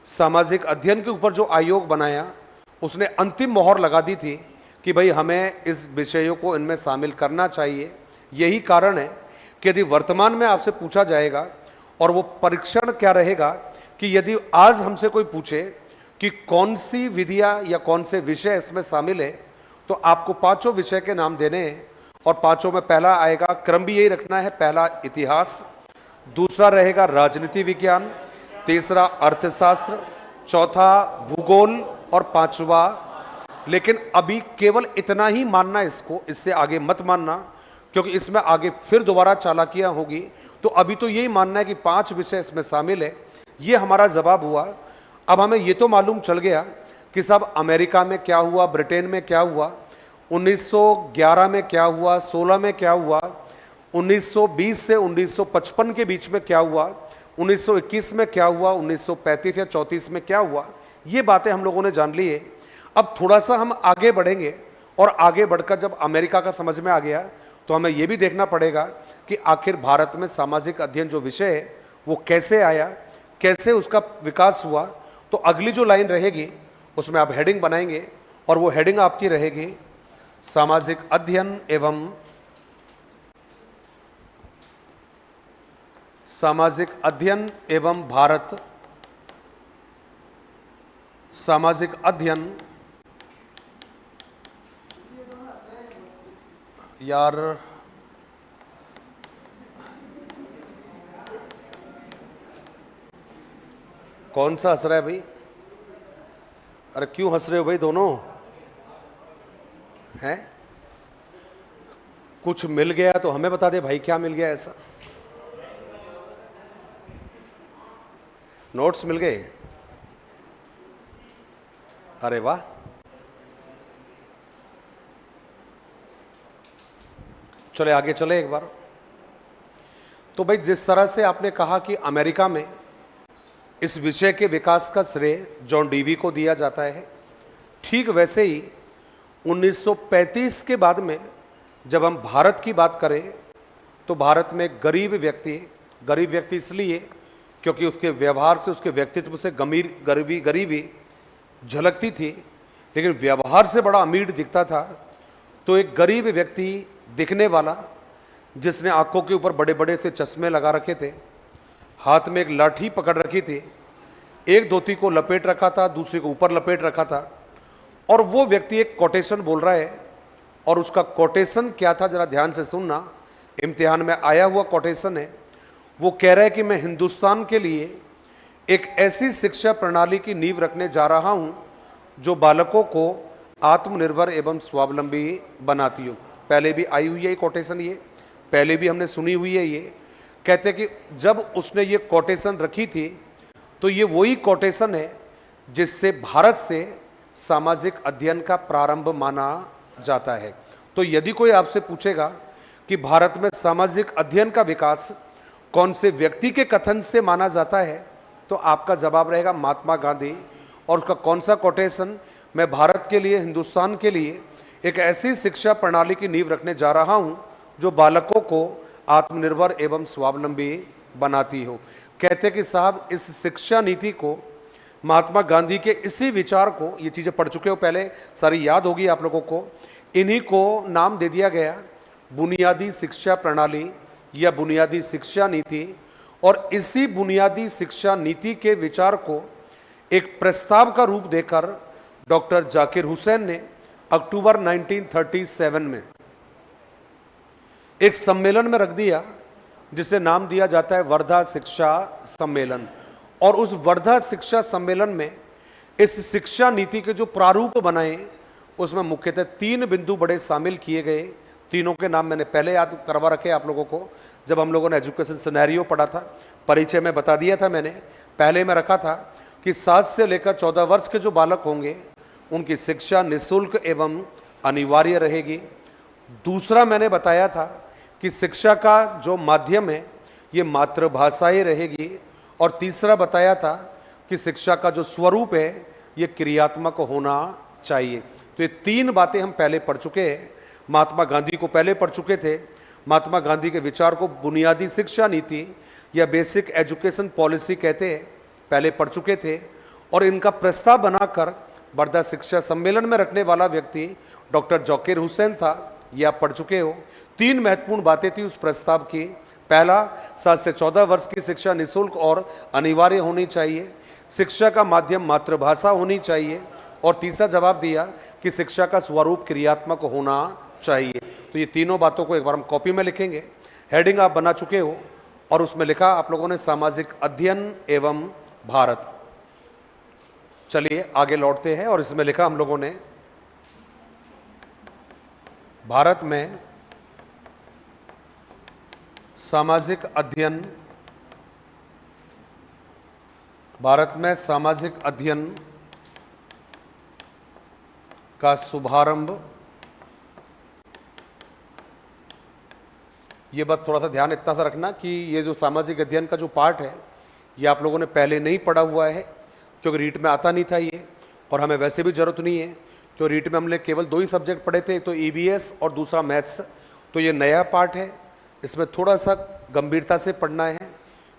सामाजिक अध्ययन के ऊपर जो आयोग बनाया उसने अंतिम मोहर लगा दी थी कि भाई हमें इस विषयों को इनमें शामिल करना चाहिए। यही कारण है कि यदि वर्तमान में आपसे पूछा जाएगा, और वो परीक्षण क्या रहेगा कि यदि आज हमसे कोई पूछे कि कौन सी विधियाँ या कौन से विषय इसमें शामिल है, तो आपको 5 विषय के नाम देने हैं। और 5 में पहला आएगा, क्रम भी यही रखना है, पहला इतिहास, दूसरा रहेगा राजनीति विज्ञान, तीसरा अर्थशास्त्र, चौथा भूगोल और 5वां। लेकिन अभी केवल इतना ही मानना इसको, इससे आगे मत मानना, क्योंकि इसमें आगे फिर दोबारा चालाकियां होगी। तो अभी तो यही मानना है कि 5 विषय इसमें शामिल है। ये हमारा जवाब हुआ। अब हमें ये तो मालूम चल गया कि सब अमेरिका में क्या हुआ, ब्रिटेन में क्या हुआ, 1911 में क्या हुआ, 16 में क्या हुआ, 1920 से 1955 के बीच में क्या हुआ, 1921 में क्या हुआ, 1935 या 34 में क्या हुआ। ये बातें हम लोगों ने जान ली है। अब थोड़ा सा हम आगे बढ़ेंगे, और आगे बढ़कर जब अमेरिका का समझ में आ गया तो हमें ये भी देखना पड़ेगा कि आखिर भारत में सामाजिक अध्ययन जो विषय है वो कैसे आया, कैसे उसका विकास हुआ। तो अगली जो लाइन रहेगी उसमें आप हेडिंग बनाएंगे, और वो हेडिंग आपकी रहेगी सामाजिक अध्ययन एवं भारत, सामाजिक अध्ययन। यार कौन सा हंस रहा है भाई? अरे क्यों हंस रहे हो भाई दोनों? हैं? कुछ मिल गया तो हमें बता दे भाई, क्या मिल गया ऐसा? नोट्स मिल गए? अरे वाह, चले आगे चले एक बार। तो भाई जिस तरह से आपने कहा कि अमेरिका में इस विषय के विकास का श्रेय जॉन डीवी को दिया जाता है, ठीक वैसे ही 1935 के बाद में जब हम भारत की बात करें तो भारत में गरीब व्यक्ति इसलिए क्योंकि उसके व्यवहार से, उसके व्यक्तित्व से गरीबी झलकती थी, लेकिन व्यवहार से बड़ा अमीर दिखता था। तो एक गरीब व्यक्ति दिखने वाला, जिसने आंखों के ऊपर बड़े बड़े से चश्मे लगा रखे थे, हाथ में एक लाठी पकड़ रखी थी, एक धोती को लपेट रखा था, दूसरे को ऊपर लपेट रखा था, और वो व्यक्ति एक कोटेशन बोल रहा है। और उसका कोटेशन क्या था जरा ध्यान से सुनना, इम्तिहान में आया हुआ कोटेशन है। वो कह रहा है कि मैं हिंदुस्तान के लिए एक ऐसी शिक्षा प्रणाली की नींव रखने जा रहा हूं जो बालकों को आत्मनिर्भर एवं स्वावलंबी बनाती हो। पहले भी आई हुई है ये कोटेशन, ये पहले भी हमने सुनी हुई है। ये कहते कि जब उसने ये कोटेशन रखी थी तो ये वही कोटेशन है जिससे भारत से सामाजिक अध्ययन का प्रारंभ माना जाता है। तो यदि कोई आपसे पूछेगा कि भारत में सामाजिक अध्ययन का विकास कौन से व्यक्ति के कथन से माना जाता है, तो आपका जवाब रहेगा महात्मा गांधी। और उसका कौन सा कोटेशन, मैं भारत के लिए, हिंदुस्तान के लिए एक ऐसी शिक्षा प्रणाली की नींव रखने जा रहा हूं जो बालकों को आत्मनिर्भर एवं स्वावलंबी बनाती हो। कहते कि साहब इस शिक्षा नीति को, महात्मा गांधी के इसी विचार को, ये चीज़ें पढ़ चुके हो पहले, सारी याद होगी आप लोगों को, इन्हीं को नाम दे दिया गया बुनियादी शिक्षा प्रणाली या बुनियादी शिक्षा नीति। और इसी बुनियादी शिक्षा नीति के विचार को एक प्रस्ताव का रूप देकर डॉक्टर जाकिर हुसैन ने अक्टूबर 1937 में एक सम्मेलन में रख दिया जिसे नाम दिया जाता है वर्धा शिक्षा सम्मेलन। और उस वर्धा शिक्षा सम्मेलन में इस शिक्षा नीति के जो प्रारूप बनाए उसमें मुख्यतः 3 बिंदु बड़े शामिल किए गए। तीनों के नाम मैंने पहले याद करवा रखे आप लोगों को, जब हम लोगों ने एजुकेशन सिनेरियो पढ़ा था, परिचय में बता दिया था मैंने। पहले में रखा था कि 7 से लेकर 14 वर्ष के जो बालक होंगे उनकी शिक्षा निःशुल्क एवं अनिवार्य रहेगी। दूसरा मैंने बताया था कि शिक्षा का जो माध्यम है ये मातृभाषा ही रहेगी। और तीसरा बताया था कि शिक्षा का जो स्वरूप है ये क्रियात्मक होना चाहिए। तो ये 3 बातें हम पहले पढ़ चुके हैं। महात्मा गांधी को पहले पढ़ चुके थे। महात्मा गांधी के विचार को बुनियादी शिक्षा नीति या बेसिक एजुकेशन पॉलिसी कहते हैं, पहले पढ़ चुके थे। और इनका प्रस्ताव बनाकर वर्धा शिक्षा सम्मेलन में रखने वाला व्यक्ति डॉक्टर जाकिर हुसैन था, ये आप पढ़ चुके हो। 3 महत्वपूर्ण बातें थी उस प्रस्ताव की। पहला, 7 से 14 वर्ष की शिक्षा निःशुल्क और अनिवार्य होनी चाहिए। शिक्षा का माध्यम मातृभाषा होनी चाहिए। और तीसरा जवाब दिया कि शिक्षा का स्वरूप क्रियात्मक होना चाहिए। तो ये तीनों बातों को एक बार हम कॉपी में लिखेंगे। हेडिंग आप बना चुके हो और उसमें लिखा आप लोगों ने सामाजिक अध्ययन एवं भारत। चलिए आगे लौटते हैं और इसमें लिखा हम लोगों ने भारत में सामाजिक अध्ययन, भारत में सामाजिक अध्ययन का शुभारंभ। ये बात थोड़ा सा ध्यान इतना सा रखना कि ये जो सामाजिक अध्ययन का जो पार्ट है ये आप लोगों ने पहले नहीं पढ़ा हुआ है, क्योंकि रीट में आता नहीं था ये, और हमें वैसे भी ज़रूरत नहीं है। तो रीट में हमने केवल 2 ही सब्जेक्ट पढ़े थे, एक तो ईवीएस और दूसरा मैथ्स। तो ये नया पार्ट है, इसमें थोड़ा सा गंभीरता से पढ़ना है,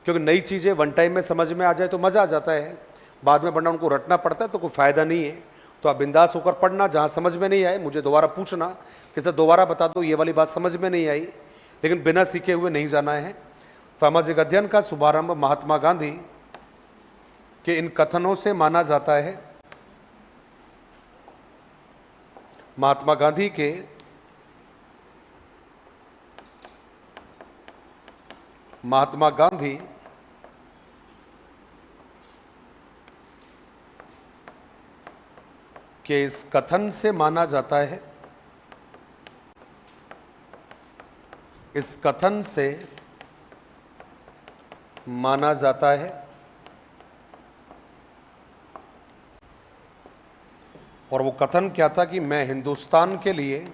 क्योंकि नई चीज़ें वन टाइम में समझ में आ जाए तो मज़ा आ जाता है, बाद में पढ़ना उनको रटना पड़ता है तो कोई फ़ायदा नहीं है। तो आप बिंदास होकर पढ़ना, जहाँ समझ में नहीं आए मुझे दोबारा पूछना कि सर दोबारा बता दो ये वाली बात समझ में नहीं आई, लेकिन बिना सीखे हुए नहीं जाना है। सामाजिक अध्ययन का शुभारंभ महात्मा गांधी के इन कथनों से माना जाता है। महात्मा गांधी के इस कथन से माना जाता है, इस कथन से माना जाता है और वो कथन क्या था कि मैं हिंदुस्तान के लिए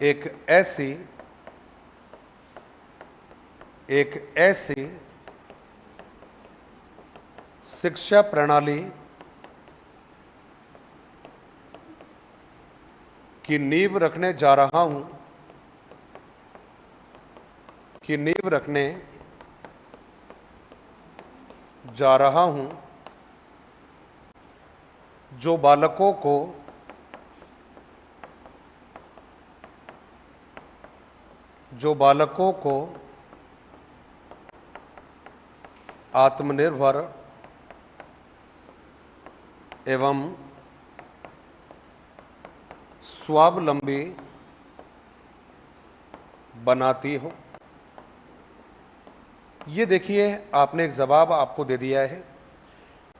एक ऐसी शिक्षा प्रणाली की नींव रखने जा रहा हूं, जो बालकों को आत्मनिर्भर एवं स्वावलंबी बनाती हो। ये देखिए आपने एक जवाब आपको दे दिया है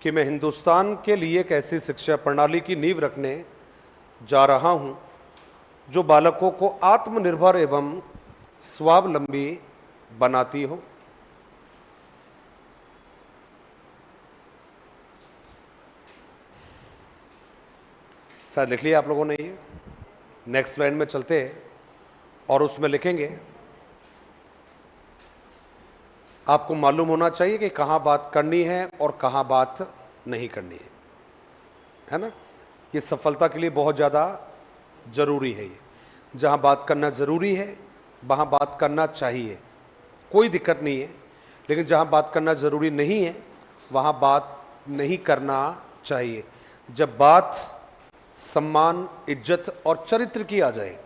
कि मैं हिंदुस्तान के लिए एक ऐसी शिक्षा प्रणाली की नींव रखने जा रहा हूं जो बालकों को आत्मनिर्भर एवं स्वावलंबी बनाती हो। शायद लिख लिया आप लोगों ने ये। नेक्स्ट लाइन में चलते हैं और उसमें लिखेंगे आपको मालूम होना चाहिए कि कहाँ बात करनी है और कहाँ बात नहीं करनी है ना। ये सफलता के लिए बहुत ज़्यादा ज़रूरी है। ये जहाँ बात करना ज़रूरी है वहाँ बात करना चाहिए, कोई दिक्कत नहीं है। लेकिन जहाँ बात करना ज़रूरी नहीं है वहाँ बात नहीं करना चाहिए। जब बात सम्मान, इज्जत और चरित्र की आ जाए,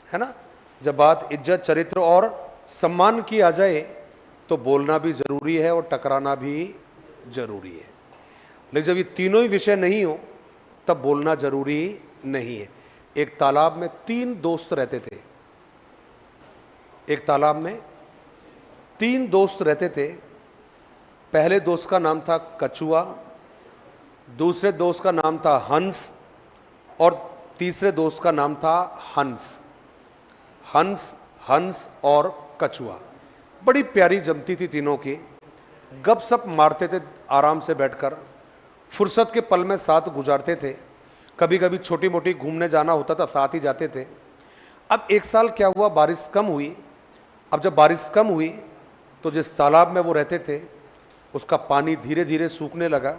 है ना, जब बात इज्जत, चरित्र और सम्मान की आ जाए तो बोलना भी जरूरी है और टकराना भी जरूरी है। लेकिन जब ये तीनों ही विषय नहीं हो तब बोलना जरूरी नहीं है। एक तालाब में 3 दोस्त रहते थे। एक तालाब में 3 दोस्त रहते थे। पहले दोस्त का नाम था कछुआ, दूसरे दोस्त का नाम था हंस और तीसरे दोस्त का नाम था हंस। हंस, हंस और कछुआ बड़ी प्यारी जमती थी तीनों की। गपशप मारते थे आराम से बैठकर, फुर्सत के पल में साथ गुजारते थे। कभी कभी छोटी मोटी घूमने जाना होता था, साथ ही जाते थे। अब एक साल क्या हुआ, बारिश कम हुई। अब जब बारिश कम हुई तो जिस तालाब में वो रहते थे उसका पानी धीरे धीरे सूखने लगा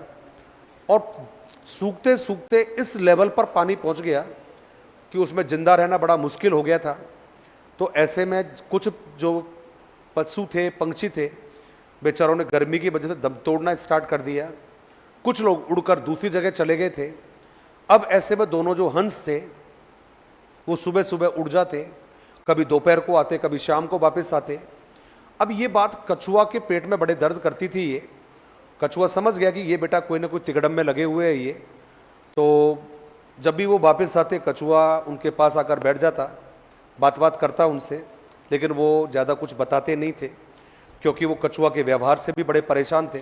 और सूखते सूखते इस लेवल पर पानी पहुंच गया कि उसमें जिंदा रहना बड़ा मुश्किल हो गया था। तो ऐसे में कुछ जो पशु थे, पंछी थे, बेचारों ने गर्मी की वजह से दम तोड़ना स्टार्ट कर दिया। कुछ लोग उड़कर दूसरी जगह चले गए थे। अब ऐसे में दोनों जो हंस थे वो सुबह सुबह उड़ जाते, कभी दोपहर को आते, कभी शाम को वापस आते। अब ये बात कछुआ के पेट में बड़े दर्द करती थी। ये कछुआ समझ गया कि ये बेटा कोई ना कोई तिगड़म में लगे हुए है ये। तो जब भी वो वापस आते कछुआ उनके पास आकर बैठ जाता, बात करता उनसे, लेकिन वो ज़्यादा कुछ बताते नहीं थे क्योंकि वो कछुआ के व्यवहार से भी बड़े परेशान थे।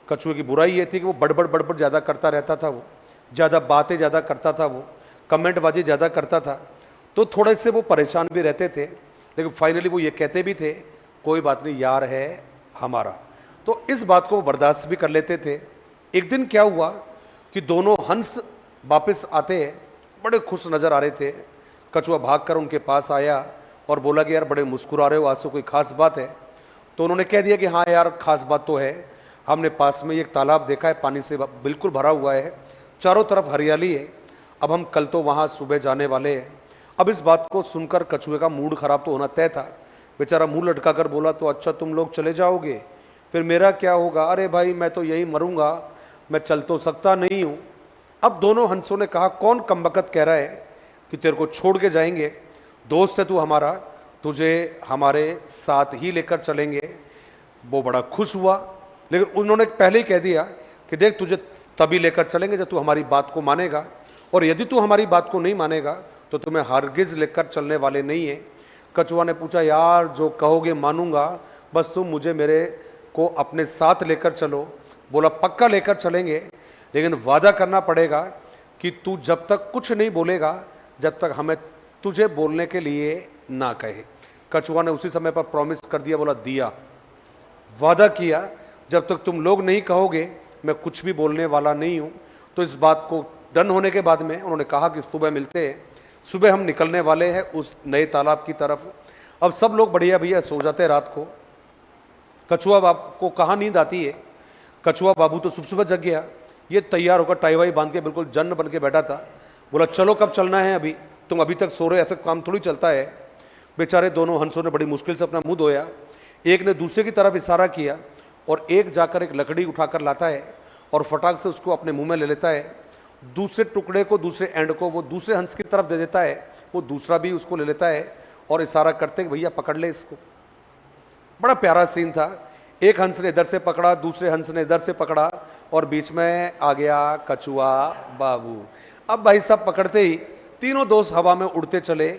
कछुए की बुराई ये थी कि वो बड़बड़ ज़्यादा करता रहता था, वो ज़्यादा बातें ज़्यादा करता था, वो कमेंटबाजी ज़्यादा करता था। तो थोड़े से वो परेशान भी रहते थे, लेकिन फाइनली वो ये कहते भी थे कोई बात नहीं, यार है हमारा। तो इस बात को वो बर्दाश्त भी कर लेते थे। एक दिन क्या हुआ कि दोनों हंस वापस आते बड़े खुश नज़र आ रहे थे। कछुआ भागकर उनके पास आया और बोला कि यार बड़े मुस्कुरा रहे हो, आज तो कोई ख़ास बात है? तो उन्होंने कह दिया कि हाँ यार ख़ास बात तो है। हमने पास में एक तालाब देखा है, पानी से बिल्कुल भरा हुआ है, चारों तरफ हरियाली है। अब हम कल तो वहाँ सुबह जाने वाले हैं। अब इस बात को सुनकर कछुए का मूड ख़राब तो होना तय था। बेचारा मुंह लटका कर बोला, तो अच्छा तुम लोग चले जाओगे, फिर मेरा क्या होगा? अरे भाई मैं तो यही मरूंगा, मैं चल तो सकता नहीं हूँ। अब दोनों हंसों ने कहा, कौन कमबख्त कह रहा है कि तेरे को छोड़ के जाएंगे? दोस्त है तू हमारा, तुझे हमारे साथ ही लेकर चलेंगे। वो बड़ा खुश हुआ, लेकिन उन्होंने पहले ही कह दिया कि देख तुझे तभी लेकर चलेंगे जब तू हमारी बात को मानेगा, और यदि तू हमारी बात को नहीं मानेगा तो तुम्हें हरगिज लेकर चलने वाले नहीं है। कछुआ ने पूछा, यार जो कहोगे मानूंगा, बस तुम मुझे मेरे को अपने साथ लेकर चलो। बोला पक्का लेकर चलेंगे, लेकिन वादा करना पड़ेगा कि तू जब तक कुछ नहीं बोलेगा जब तक हमें तुझे बोलने के लिए ना कहे। कछुआ ने उसी समय पर प्रॉमिस कर दिया, बोला दिया, वादा किया, जब तक तुम लोग नहीं कहोगे मैं कुछ भी बोलने वाला नहीं हूँ। तो इस बात को डन होने के बाद में उन्होंने कहा कि सुबह मिलते हैं। सुबह हम निकलने वाले हैं उस नए तालाब की तरफ। अब सब लोग बढ़िया भैया सो जाते हैं रात को। कछुआ बाबू को कहाँ नींद आती है। कछुआ बाबू तो सुबह सुबह जग गया, ये तैयार होकर टाई वाई बांध के बिल्कुल जन्न बन के बैठा था। बोला चलो कब चलना है, अभी तुम अभी तक सो रहे, ऐसे काम थोड़ी चलता है। बेचारे दोनों हंसों ने बड़ी मुश्किल से अपना मुंह धोया। एक ने दूसरे की तरफ इशारा किया और एक जाकर एक लकड़ी उठाकर लाता है और फटाक से उसको अपने मुंह में ले लेता है। दूसरे टुकड़े को, दूसरे एंड को वो दूसरे हंस की तरफ दे देता है, वो दूसरा भी उसको ले लेता है और इशारा करते कि भैया पकड़ ले इसको। बड़ा प्यारा सीन था। एक हंस ने इधर से पकड़ा, दूसरे हंस ने इधर से पकड़ा और बीच में आ गया कछुआ बाबू। अब भाई साहब पकड़ते ही तीनों दोस्त हवा में उड़ते चले।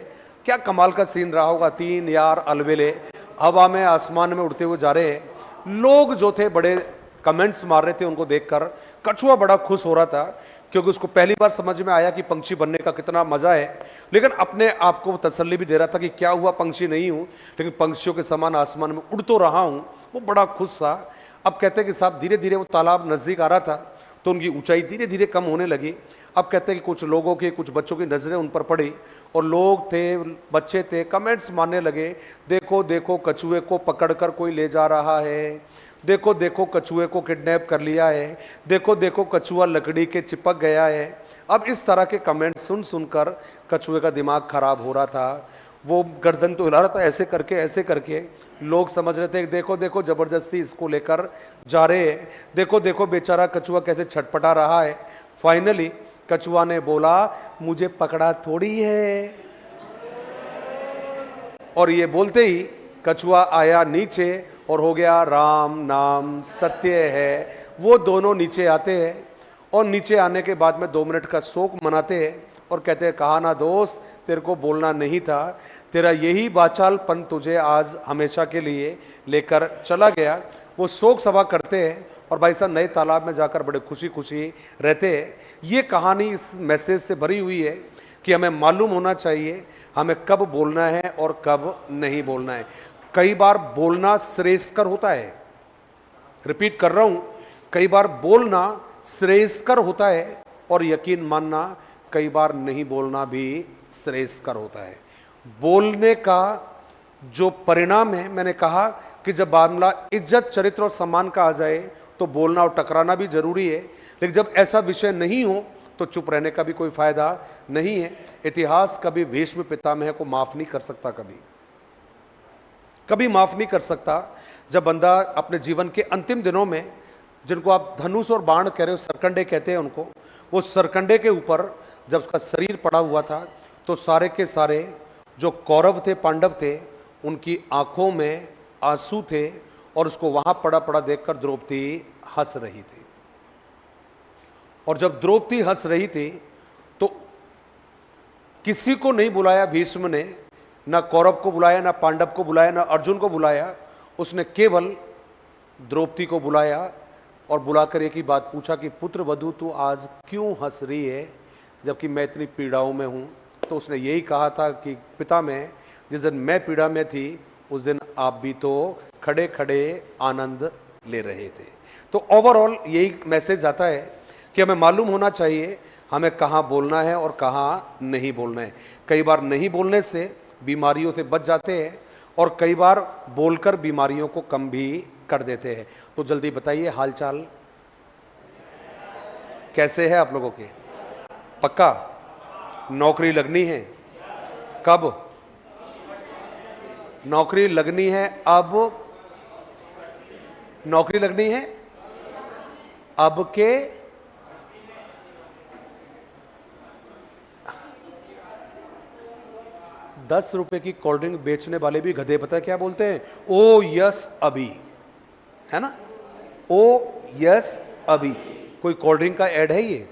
क्या कमाल का सीन रहा होगा, 3 यार अलबेले हवा में आसमान में उड़ते हुए जा रहे हैं। लोग जो थे बड़े कमेंट्स मार रहे थे उनको देखकर। कछुआ बड़ा खुश हो रहा था क्योंकि उसको पहली बार समझ में आया कि पंछी बनने का कितना मजा है, लेकिन अपने आप को तसल्ली भी दे रहा था कि क्या हुआ, पंछी नहीं हूँ लेकिन पंछियों के समान आसमान में उड़ तो रहा हूँ। वो बड़ा खुश था। अब कहते हैं कि साहब धीरे धीरे वो तालाब नज़दीक आ रहा था तो उनकी ऊंचाई धीरे धीरे कम होने लगी। अब कहते हैं कि कुछ लोगों की, कुछ बच्चों की नज़रें उन पर पड़ी और लोग थे, बच्चे थे, कमेंट्स मारने लगे, देखो देखो कछुए को पकड़कर कोई ले जा रहा है, देखो देखो कछुए को किडनैप कर लिया है, देखो देखो कछुआ लकड़ी के चिपक गया है। अब इस तरह के कमेंट सुन सुनकर कछुए का दिमाग खराब हो रहा था। वो गर्दन तो हिला रहा था, ऐसे करके लोग समझ रहे थे देखो देखो जबरदस्ती इसको लेकर जा रहे हैं, देखो देखो बेचारा कछुआ कैसे छटपटा रहा है। फाइनली कछुआ ने बोला मुझे पकड़ा थोड़ी है, और ये बोलते ही कछुआ आया नीचे और हो गया राम नाम सत्य है। वो दोनों नीचे आते हैं और नीचे आने के बाद में 2 मिनट का शोक मनाते हैं और कहते हैं कहा ना दोस्त, तेरे को बोलना नहीं था, तेरा यही बाचालपन तुझे आज हमेशा के लिए लेकर चला गया। वो शोक सभा करते हैं और भाई साहब नए तालाब में जाकर बड़े खुशी खुशी रहते हैं। ये कहानी इस मैसेज से भरी हुई है कि हमें मालूम होना चाहिए हमें कब बोलना है और कब नहीं बोलना है। कई बार बोलना श्रेयस्कर होता है, रिपीट कर रहा हूं, कई बार बोलना श्रेयस्कर होता है और यकीन मानना कई बार नहीं बोलना भी श्रेयस्कर होता है। बोलने का जो परिणाम है, मैंने कहा कि जब मामला इज्जत चरित्र और सम्मान का आ जाए तो बोलना और टकराना भी जरूरी है, लेकिन जब ऐसा विषय नहीं हो तो चुप रहने का भी कोई फायदा नहीं है। इतिहास कभी भीष्म पितामह को माफ नहीं कर सकता, कभी माफ नहीं कर सकता। जब बंदा अपने जीवन के अंतिम दिनों में, जिनको आप धनुष और बाण कह रहे हो, सरकंडे कहते हैं उनको, वो सरकंडे के ऊपर जब उसका शरीर पड़ा हुआ था तो सारे के सारे जो कौरव थे, पांडव थे, उनकी आंखों में आंसू थे और उसको वहां पड़ा पड़ा देखकर द्रौपदी हंस रही थी। और जब द्रौपदी हंस रही थी तो किसी को नहीं बुलाया भीष्म ने, ना कौरव को बुलाया, ना पांडव को बुलाया, ना अर्जुन को बुलाया। उसने केवल द्रौपदी को बुलाया और बुलाकर एक ही बात पूछा कि पुत्र वधू तू आज क्यों हंस रही है जबकि मैं इतनी पीड़ाओं में हूं। तो उसने यही कहा था कि पिता मैं, जिस दिन मैं पीड़ा में थी उस दिन आप भी तो खड़े खड़े आनंद ले रहे थे। तो ओवरऑल यही मैसेज आता है कि हमें मालूम होना चाहिए हमें कहाँ बोलना है और कहाँ नहीं बोलना है। कई बार नहीं बोलने से बीमारियों से बच जाते हैं और कई बार बोलकर बीमारियों को कम भी कर देते हैं। तो जल्दी बताइए हालचाल कैसे है आप लोगों के? पक्का नौकरी लगनी है? कब नौकरी लगनी है? अब नौकरी लगनी है अब के 10 रुपए की कोल्ड ड्रिंक बेचने वाले भी गधे, पता है क्या बोलते हैं? ओ यस अभी, है ना? ओ यस अभी। कोई कोल्ड ड्रिंक का ऐड है ये?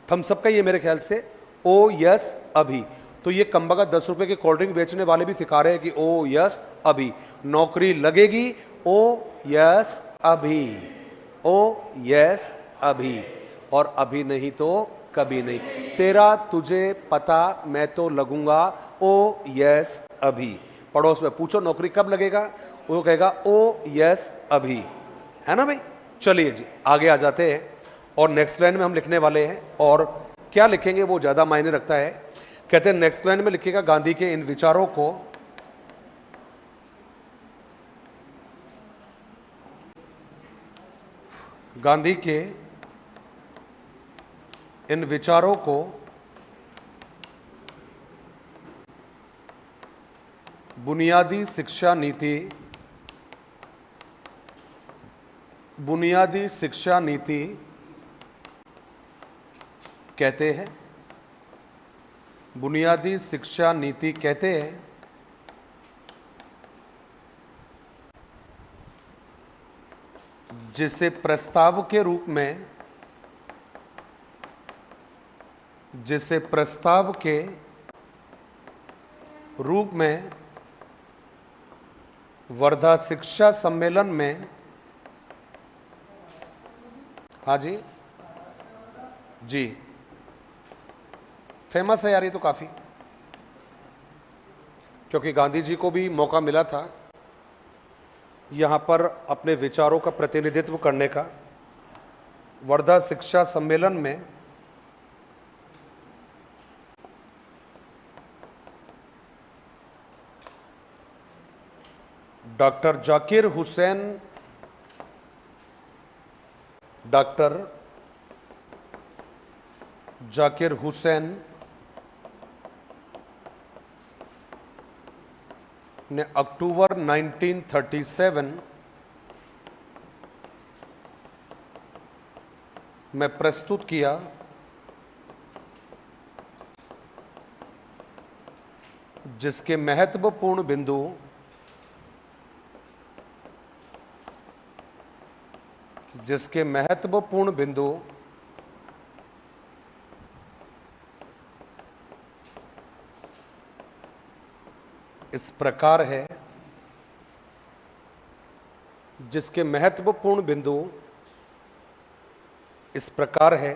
थम्सअप का ये मेरे ख्याल से, ओ यस अभी। तो ये कमबख्त 10 रुपए के कोल्ड ड्रिंक बेचने वाले भी सिखा रहे हैं कि ओ यस अभी नौकरी लगेगी, ओ यस अभी, ओ यस अभी, और अभी नहीं तो कभी नहीं। तेरा तुझे पता मैं तो लगूंगा, ओ यस अभी। पड़ोस में पूछो नौकरी कब लगेगा, वो कहेगा ओ यस अभी, है ना भाई? चलिए जी आगे आ जाते हैं और नेक्स्ट लाइन में हम लिखने वाले हैं, और क्या लिखेंगे वो ज्यादा मायने रखता है। कहते हैं नेक्स्ट लाइन में लिखिएगा गांधी के इन विचारों को गांधी के इन विचारों को बुनियादी शिक्षा नीति कहते हैं। बुनियादी शिक्षा नीति कहते हैं, जिसे प्रस्ताव के रूप में वर्धा शिक्षा सम्मेलन में, हाँ जी जी फेमस है यार ये तो काफी, क्योंकि गांधी जी को भी मौका मिला था यहां पर अपने विचारों का प्रतिनिधित्व करने का। वर्धा शिक्षा सम्मेलन में डॉक्टर जाकिर हुसैन ने अक्टूबर 1937 में प्रस्तुत किया जिसके महत्वपूर्ण बिंदु जिसके महत्वपूर्ण बिंदु इस प्रकार है, जिसके महत्वपूर्ण बिंदु इस प्रकार है।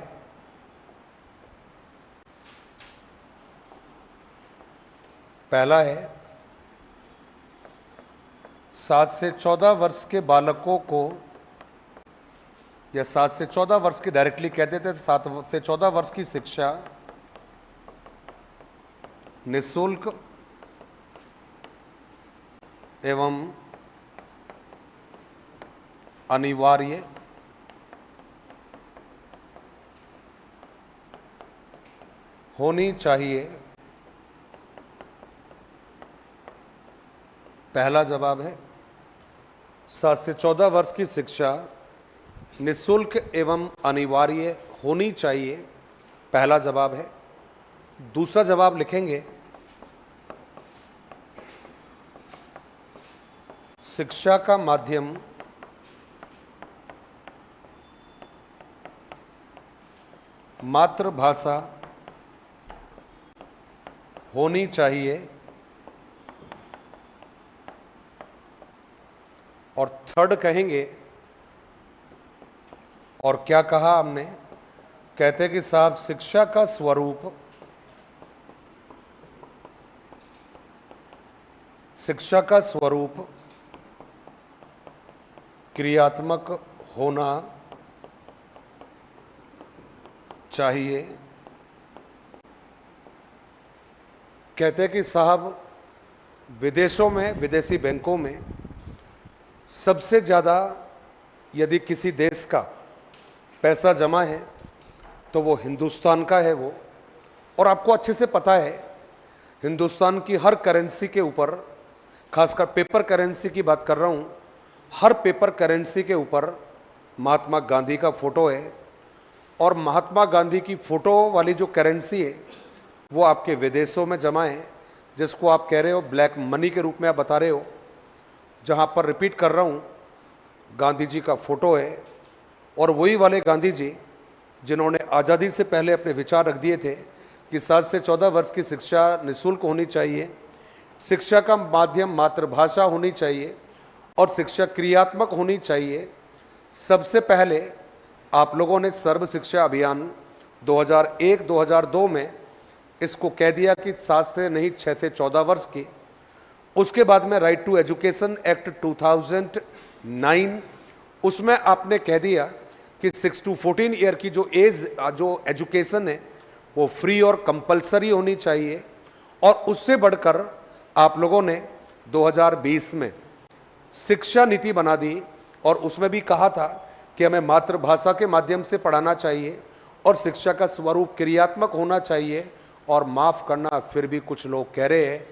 पहला है 7 से 14 वर्ष के बालकों को, या 7 से 14 वर्ष की डायरेक्टली कहते थे, 7 से 14 वर्ष की शिक्षा निःशुल्क एवं अनिवार्य होनी चाहिए। पहला जवाब है 7 से 14 वर्ष की शिक्षा निःशुल्क एवं अनिवार्य होनी चाहिए, पहला जवाब है। दूसरा जवाब लिखेंगे शिक्षा का माध्यम मातृभाषा होनी चाहिए, और थर्ड कहेंगे, और क्या कहा हमने, कहते कि साहब शिक्षा का स्वरूप, शिक्षा का स्वरूप क्रियात्मक होना चाहिए। कहते कि साहब विदेशों में, विदेशी बैंकों में सबसे ज़्यादा यदि किसी देश का पैसा जमा है तो वो हिंदुस्तान का है वो। और आपको अच्छे से पता है हिंदुस्तान की हर करेंसी के ऊपर, खासकर पेपर करेंसी की बात कर रहा हूँ, हर पेपर करेंसी के ऊपर महात्मा गांधी का फोटो है। और महात्मा गांधी की फ़ोटो वाली जो करेंसी है वो आपके विदेशों में जमा है, जिसको आप कह रहे हो ब्लैक मनी के रूप में आप बता रहे हो। जहाँ पर रिपीट कर रहा हूँ, गांधी जी का फ़ोटो है, और वही वाले गांधी जी जिन्होंने आज़ादी से पहले अपने विचार रख दिए थे कि 7 से 14 वर्ष की शिक्षा निःशुल्क होनी चाहिए, शिक्षा का माध्यम मातृभाषा होनी चाहिए, और शिक्षा क्रियात्मक होनी चाहिए। सबसे पहले आप लोगों ने सर्व शिक्षा अभियान 2001-2002 में इसको कह दिया कि 7 से नहीं 6 से 14 वर्ष की। उसके बाद में राइट टू एजुकेशन एक्ट 2009, उसमें आपने कह दिया कि 6 to 14 ईयर की जो एज, जो एजुकेशन है वो फ्री और कंपलसरी होनी चाहिए। और उससे बढ़कर आप लोगों ने 2020 में शिक्षा नीति बना दी, और उसमें भी कहा था कि हमें मातृभाषा के माध्यम से पढ़ाना चाहिए, और शिक्षा का स्वरूप क्रियात्मक होना चाहिए। और माफ़ करना, फिर भी कुछ लोग कह रहे हैं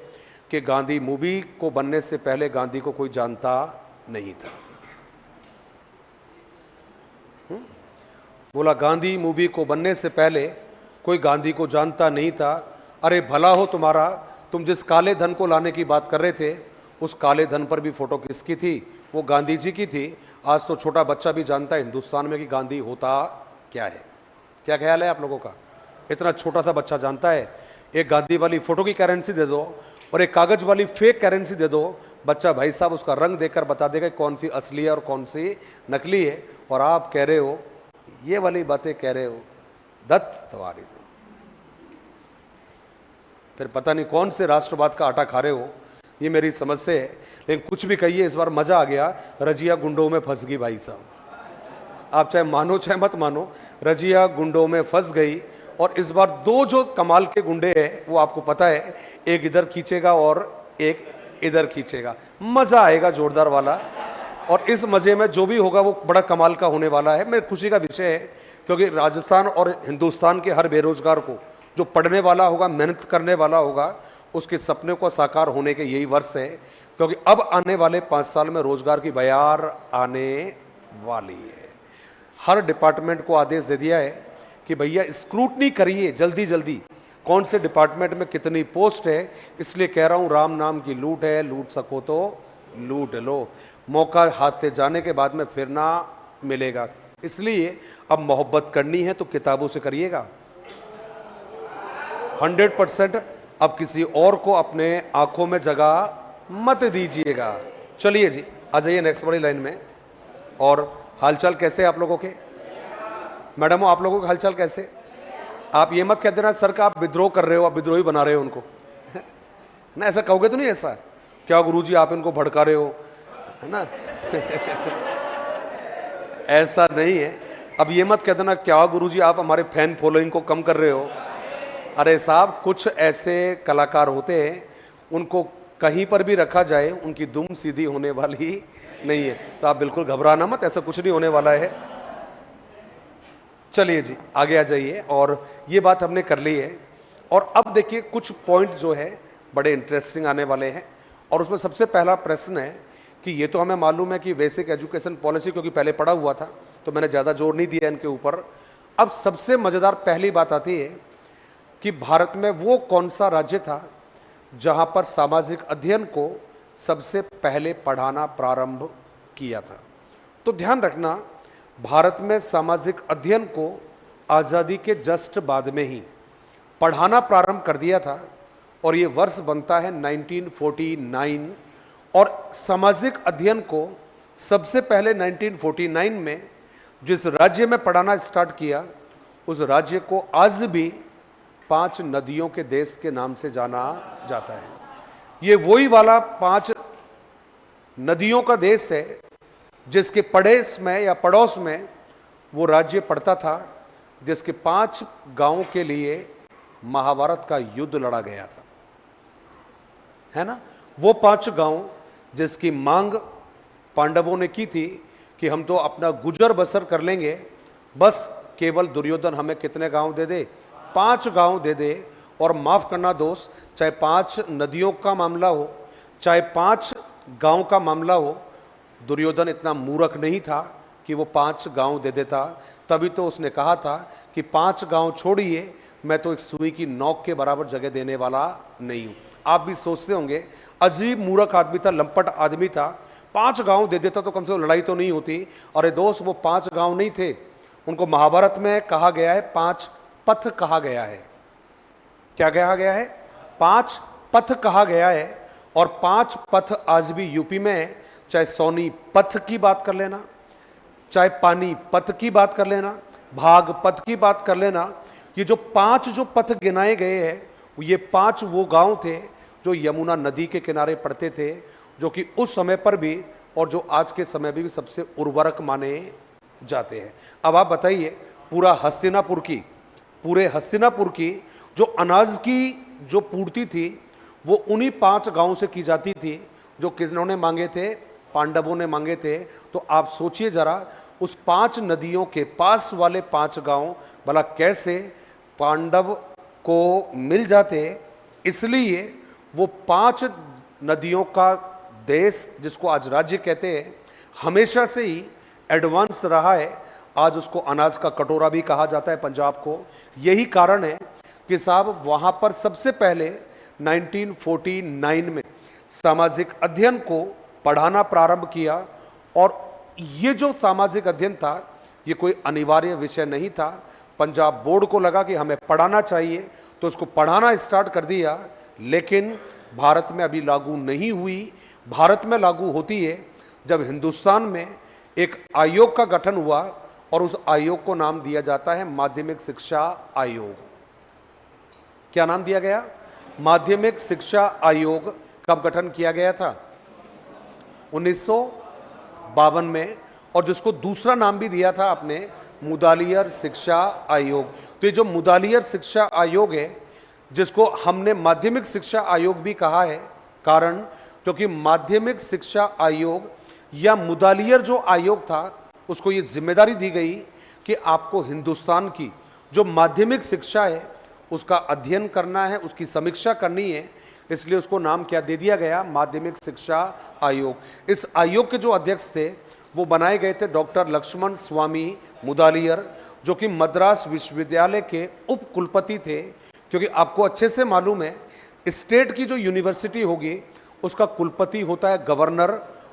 कि गांधी मूवी को बनने से पहले गांधी को कोई जानता नहीं था। बोला गांधी मूवी को बनने से पहले कोई गांधी को जानता नहीं था। अरे भला हो तुम्हारा, तुम जिस काले धन को लाने की बात कर रहे थे उस काले धन पर भी फोटो किसकी थी? वो गांधी जी की थी। आज तो छोटा बच्चा भी जानता है हिंदुस्तान में कि गांधी होता क्या है। क्या ख्याल है आप लोगों का? इतना छोटा सा बच्चा जानता है। एक गांधी वाली फोटो की करेंसी दे दो और एक कागज वाली फेक करेंसी दे दो, बच्चा भाई साहब उसका रंग देखकर बता देगा कौन सी असली है और कौन सी नकली है। और आप कह रहे हो ये वाली बातें कह रहे हो, दत्त तुम्हारी। फिर पता नहीं कौन से राष्ट्रवाद का आटा खा रहे हो, ये मेरी समझ से है। लेकिन कुछ भी कहिए, इस बार मजा आ गया। रजिया गुंडों में फंस गई भाई साहब। आप चाहे मानो चाहे मत मानो, रजिया गुंडों में फंस गई। और इस बार दो जो कमाल के गुंडे हैं वो आपको पता है, एक इधर खींचेगा और एक इधर खींचेगा। मजा आएगा जोरदार वाला। और इस मजे में जो भी होगा वो बड़ा कमाल का होने वाला है। मेरे खुशी का विषय है, क्योंकि राजस्थान और हिंदुस्तान के हर बेरोजगार को जो पढ़ने वाला होगा, मेहनत करने वाला होगा, उसके सपने को साकार होने के यही वर्ष है। क्योंकि अब आने वाले 5 साल में रोजगार की बयार आने वाली है। हर डिपार्टमेंट को आदेश दे दिया है कि भैया स्क्रूटनी करिए जल्दी जल्दी, कौन से डिपार्टमेंट में कितनी पोस्ट है। इसलिए कह रहा हूं, राम नाम की लूट है, लूट सको तो लूट लो। मौका हाथ से जाने के बाद में फिर ना मिलेगा। इसलिए अब मोहब्बत करनी है तो किताबों से करिएगा 100%। अब किसी और को अपने आंखों में जगह मत दीजिएगा। चलिए जी, आ जाइए नेक्स्ट वाली लाइन में। और हालचाल कैसे आप लोगों के? मैडम आप लोगों के हालचाल कैसे? आप ये मत कह देना सर का आप विद्रोह कर रहे हो, आप विद्रोही बना रहे हो उनको ना, ऐसा कहोगे तो नहीं? ऐसा क्या गुरुजी आप इनको भड़का रहे हो, है ना ऐसा नहीं है। अब ये मत कह देना क्या गुरुजी आप हमारे फैन फॉलोइंग को कम कर रहे हो। अरे साहब, कुछ ऐसे कलाकार होते हैं उनको कहीं पर भी रखा जाए उनकी दुम सीधी होने वाली नहीं है, तो आप बिल्कुल घबराना मत, ऐसा कुछ नहीं होने वाला है। चलिए जी, आगे आ जाइए। और ये बात हमने कर ली है। और अब देखिए कुछ पॉइंट जो है बड़े इंटरेस्टिंग आने वाले हैं। और उसमें सबसे पहला प्रश्न है कि ये तो हमें मालूम है कि बेसिक एजुकेशन पॉलिसी, क्योंकि पहले पढ़ा हुआ था तो मैंने ज़्यादा जोर नहीं दिया इनके ऊपर। अब सबसे मज़ेदार पहली बात आती है कि भारत में वो कौन सा राज्य था जहाँ पर सामाजिक अध्ययन को सबसे पहले पढ़ाना प्रारंभ किया था। तो ध्यान रखना, भारत में सामाजिक अध्ययन को आज़ादी के जस्ट बाद में ही पढ़ाना प्रारंभ कर दिया था। और ये वर्ष बनता है 1949। और सामाजिक अध्ययन को सबसे पहले 1949 में जिस राज्य में पढ़ाना स्टार्ट किया, उस राज्य को आज भी 5 नदियों के देश के नाम से जाना जाता है। ये वही वाला 5 नदियों का देश है जिसके पड़ोस में या पड़ोस में वो राज्य पड़ता था, जिसके 5 गांवों के लिए महाभारत का युद्ध लड़ा गया था, है ना। वो 5 गांव जिसकी मांग पांडवों ने की थी कि हम तो अपना गुजर बसर कर लेंगे, बस केवल दुर्योधन हमें कितने गांव दे दे, 5 गांव दे दे। और माफ करना दोस्त, चाहे 5 नदियों का मामला हो, चाहे 5 गांव का मामला हो, दुर्योधन इतना मूर्ख नहीं था कि वो 5 गांव दे देता। तभी तो उसने कहा था कि 5 गांव छोड़िए, मैं तो एक सुई की नोक के बराबर जगह देने वाला नहीं हूं। आप भी सोचते होंगे अजीब मूर्ख आदमी था, लंपट आदमी था, 5 गांव दे देता तो कम से कम लड़ाई तो नहीं होती। अरे दोस्त, वो 5 गांव नहीं थे, उनको महाभारत में कहा गया है 5 पथ कहा गया है। क्या कहा गया है? 5 पथ कहा गया है। और 5 पथ आज भी यूपी में है। चाहे सोनी पथ की बात कर लेना, चाहे पानी पथ की बात कर लेना, भाग पथ की बात कर लेना, ये जो 5 जो पथ गिनाए गए हैं, ये 5 वो गांव थे जो यमुना नदी के किनारे पड़ते थे, जो कि उस समय पर भी और जो आज के समय में भी सबसे उर्वरक माने जाते हैं। अब आप बताइए, पूरे हस्तिनापुर की जो अनाज की जो पूर्ति थी वो उन्हीं 5 गांवों से की जाती थी जो किन्होंने मांगे थे? पांडवों ने मांगे थे। तो आप सोचिए जरा, उस 5 नदियों के पास वाले 5 गांव भला कैसे पांडव को मिल जाते। इसलिए वो 5 नदियों का देश, जिसको आज राज्य कहते हैं, हमेशा से ही एडवांस रहा है। आज उसको अनाज का कटोरा भी कहा जाता है पंजाब को। यही कारण है कि साहब वहाँ पर सबसे पहले 1949 में सामाजिक अध्ययन को पढ़ाना प्रारंभ किया। और ये जो सामाजिक अध्ययन था, ये कोई अनिवार्य विषय नहीं था। पंजाब बोर्ड को लगा कि हमें पढ़ाना चाहिए तो उसको पढ़ाना स्टार्ट कर दिया, लेकिन भारत में अभी लागू नहीं हुई। भारत में लागू होती है जब हिंदुस्तान में एक आयोग का गठन हुआ और उस आयोग को नाम दिया जाता है माध्यमिक शिक्षा आयोग। क्या नाम दिया गया? माध्यमिक शिक्षा आयोग। कब गठन किया गया था? 1952 में। और जिसको दूसरा नाम भी दिया था आपने, मुदालियर शिक्षा आयोग। तो ये जो मुदालियर शिक्षा आयोग है, जिसको हमने माध्यमिक शिक्षा आयोग भी कहा है, कारण क्योंकि माध्यमिक शिक्षा आयोग या मुदालियर जो आयोग था, उसको ये जिम्मेदारी दी गई कि आपको हिंदुस्तान की जो माध्यमिक शिक्षा है उसका अध्ययन करना है, उसकी समीक्षा करनी है। इसलिए उसको नाम क्या दे दिया गया? माध्यमिक शिक्षा आयोग। इस आयोग के जो अध्यक्ष थे वो बनाए गए थे डॉक्टर लक्ष्मण स्वामी मुदालियर, जो कि मद्रास विश्वविद्यालय के उप कुलपति थे। क्योंकि आपको अच्छे से मालूम है, स्टेट की जो यूनिवर्सिटी होगी उसका कुलपति होता है गवर्नर,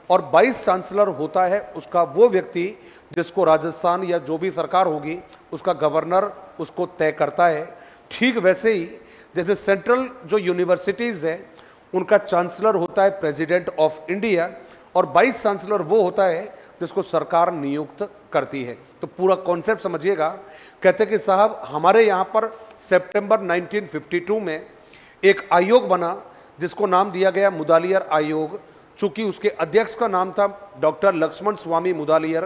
और 22 चांसलर होता है उसका वो व्यक्ति जिसको राजस्थान या जो भी सरकार होगी उसका गवर्नर उसको तय करता है। ठीक वैसे ही जैसे सेंट्रल जो यूनिवर्सिटीज़ है उनका चांसलर होता है प्रेसिडेंट ऑफ इंडिया, और 22 चांसलर वो होता है जिसको सरकार नियुक्त करती है। तो पूरा कॉन्सेप्ट समझिएगा। कहते कि साहब हमारे यहाँ पर सितंबर 1952 में एक आयोग बना जिसको नाम दिया गया मुदालियर आयोग। चूंकि उसके अध्यक्ष का नाम था डॉक्टर लक्ष्मण स्वामी मुदालियर,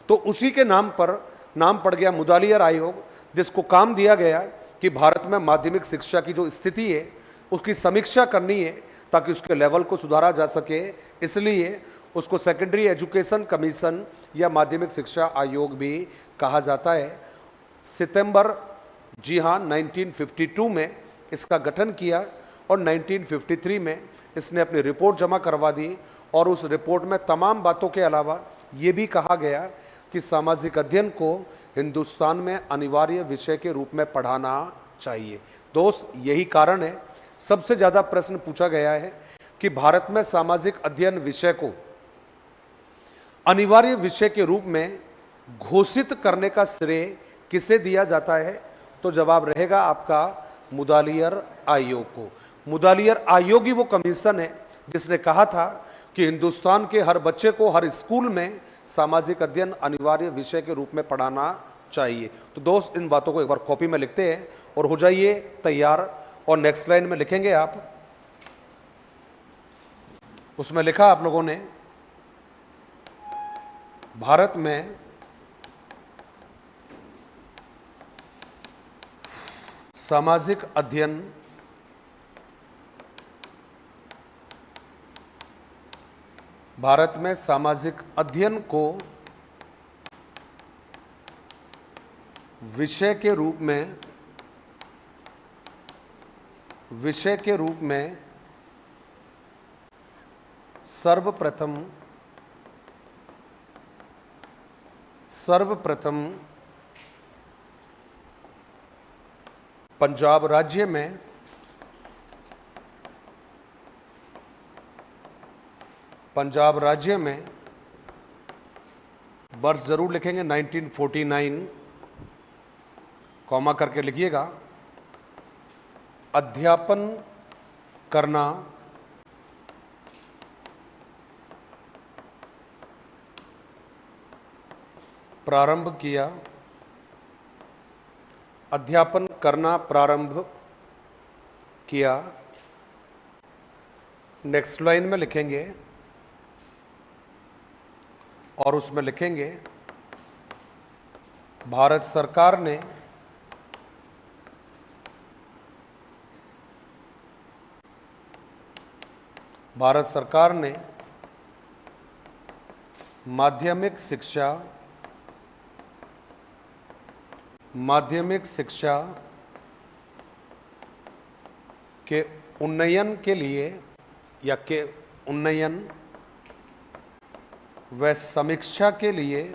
तो उसी के नाम पर नाम पड़ गया मुदालियर आयोग, जिसको काम दिया गया कि भारत में माध्यमिक शिक्षा की जो स्थिति है उसकी समीक्षा करनी है ताकि उसके लेवल को सुधारा जा सके। इसलिए उसको सेकेंडरी एजुकेशन कमीशन या माध्यमिक शिक्षा आयोग भी कहा जाता है। सितंबर, जी हाँ, 1952 में इसका गठन किया और 1953 में इसने अपनी रिपोर्ट जमा करवा दी, और उस रिपोर्ट में तमाम बातों के अलावा ये भी कहा गया कि सामाजिक अध्ययन को हिंदुस्तान में अनिवार्य विषय के रूप में पढ़ाना चाहिए। दोस्त, यही कारण है सबसे ज़्यादा प्रश्न पूछा गया है कि भारत में सामाजिक अध्ययन विषय को अनिवार्य विषय के रूप में घोषित करने का श्रेय किसे दिया जाता है। तो जवाब रहेगा आपका मुदालियर आयोग को। मुदालियर आयोग ही वो कमीशन है जिसने कहा था कि हिंदुस्तान के हर बच्चे को हर स्कूल में सामाजिक अध्ययन अनिवार्य विषय के रूप में पढ़ाना चाहिए। तो दोस्त, इन बातों को एक बार कॉपी में लिखते हैं और हो जाइए तैयार। और नेक्स्ट लाइन में लिखेंगे आप, उसमें लिखा आप लोगों ने, भारत में सामाजिक अध्ययन को विषय के रूप में सर्वप्रथम पंजाब राज्य में वर्ष जरूर लिखेंगे 1949, कॉमा करके लिखिएगा, अध्यापन करना प्रारंभ किया। नेक्स्ट लाइन में लिखेंगे और उसमें लिखेंगे भारत सरकार ने माध्यमिक शिक्षा के उन्नयन के लिए या के उन्नयन व समीक्षा के लिए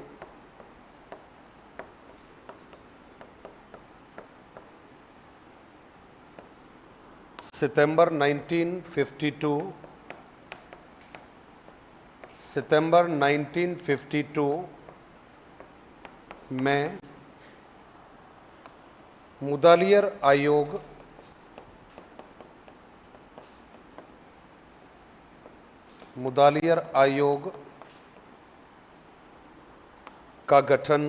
सितंबर 1952 में मुदालियर आयोग का गठन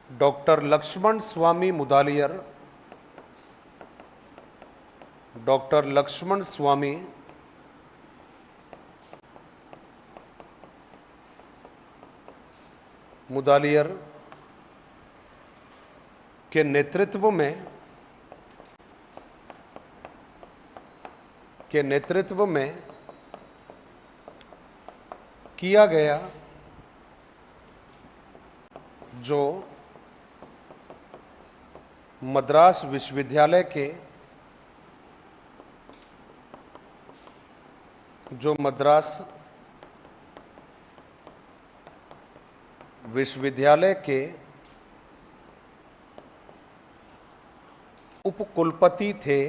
डॉक्टर लक्ष्मण स्वामी मुदालियर के नेतृत्व में किया गया, जो मद्रास विश्वविद्यालय के उपकुलपति थे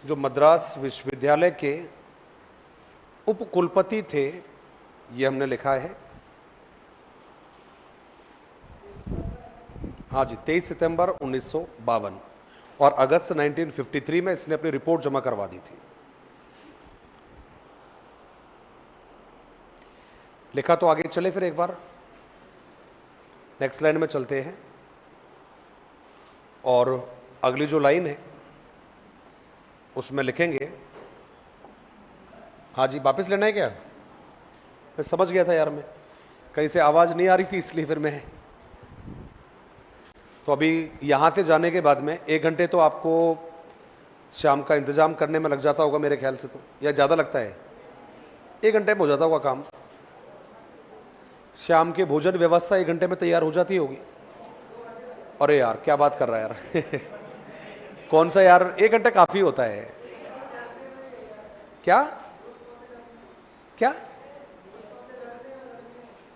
जो मद्रास विश्वविद्यालय के उपकुलपति थे, ये हमने लिखा है। हाँ जी, 23 सितंबर 1952 और अगस्त 1953 में इसने अपनी रिपोर्ट जमा करवा दी थी। लिखा तो आगे चले फिर एक बार नेक्स्ट लाइन में चलते हैं, और अगली जो लाइन है उसमें लिखेंगे। हाँ जी, वापस लेना है क्या? मैं समझ गया था यार, मैं कहीं से आवाज़ नहीं आ रही थी इसलिए फिर मैं। तो अभी यहाँ से जाने के बाद में 1 घंटे तो आपको शाम का इंतज़ाम करने में लग जाता होगा मेरे ख्याल से, तो या ज़्यादा लगता है? 1 घंटे में हो जाता होगा काम। शाम के भोजन व्यवस्था 1 घंटे में तैयार हो जाती होगी। अरे यार क्या बात कर रहा है यार कौन सा यार, 1 घंटा काफ़ी होता है क्या? क्या?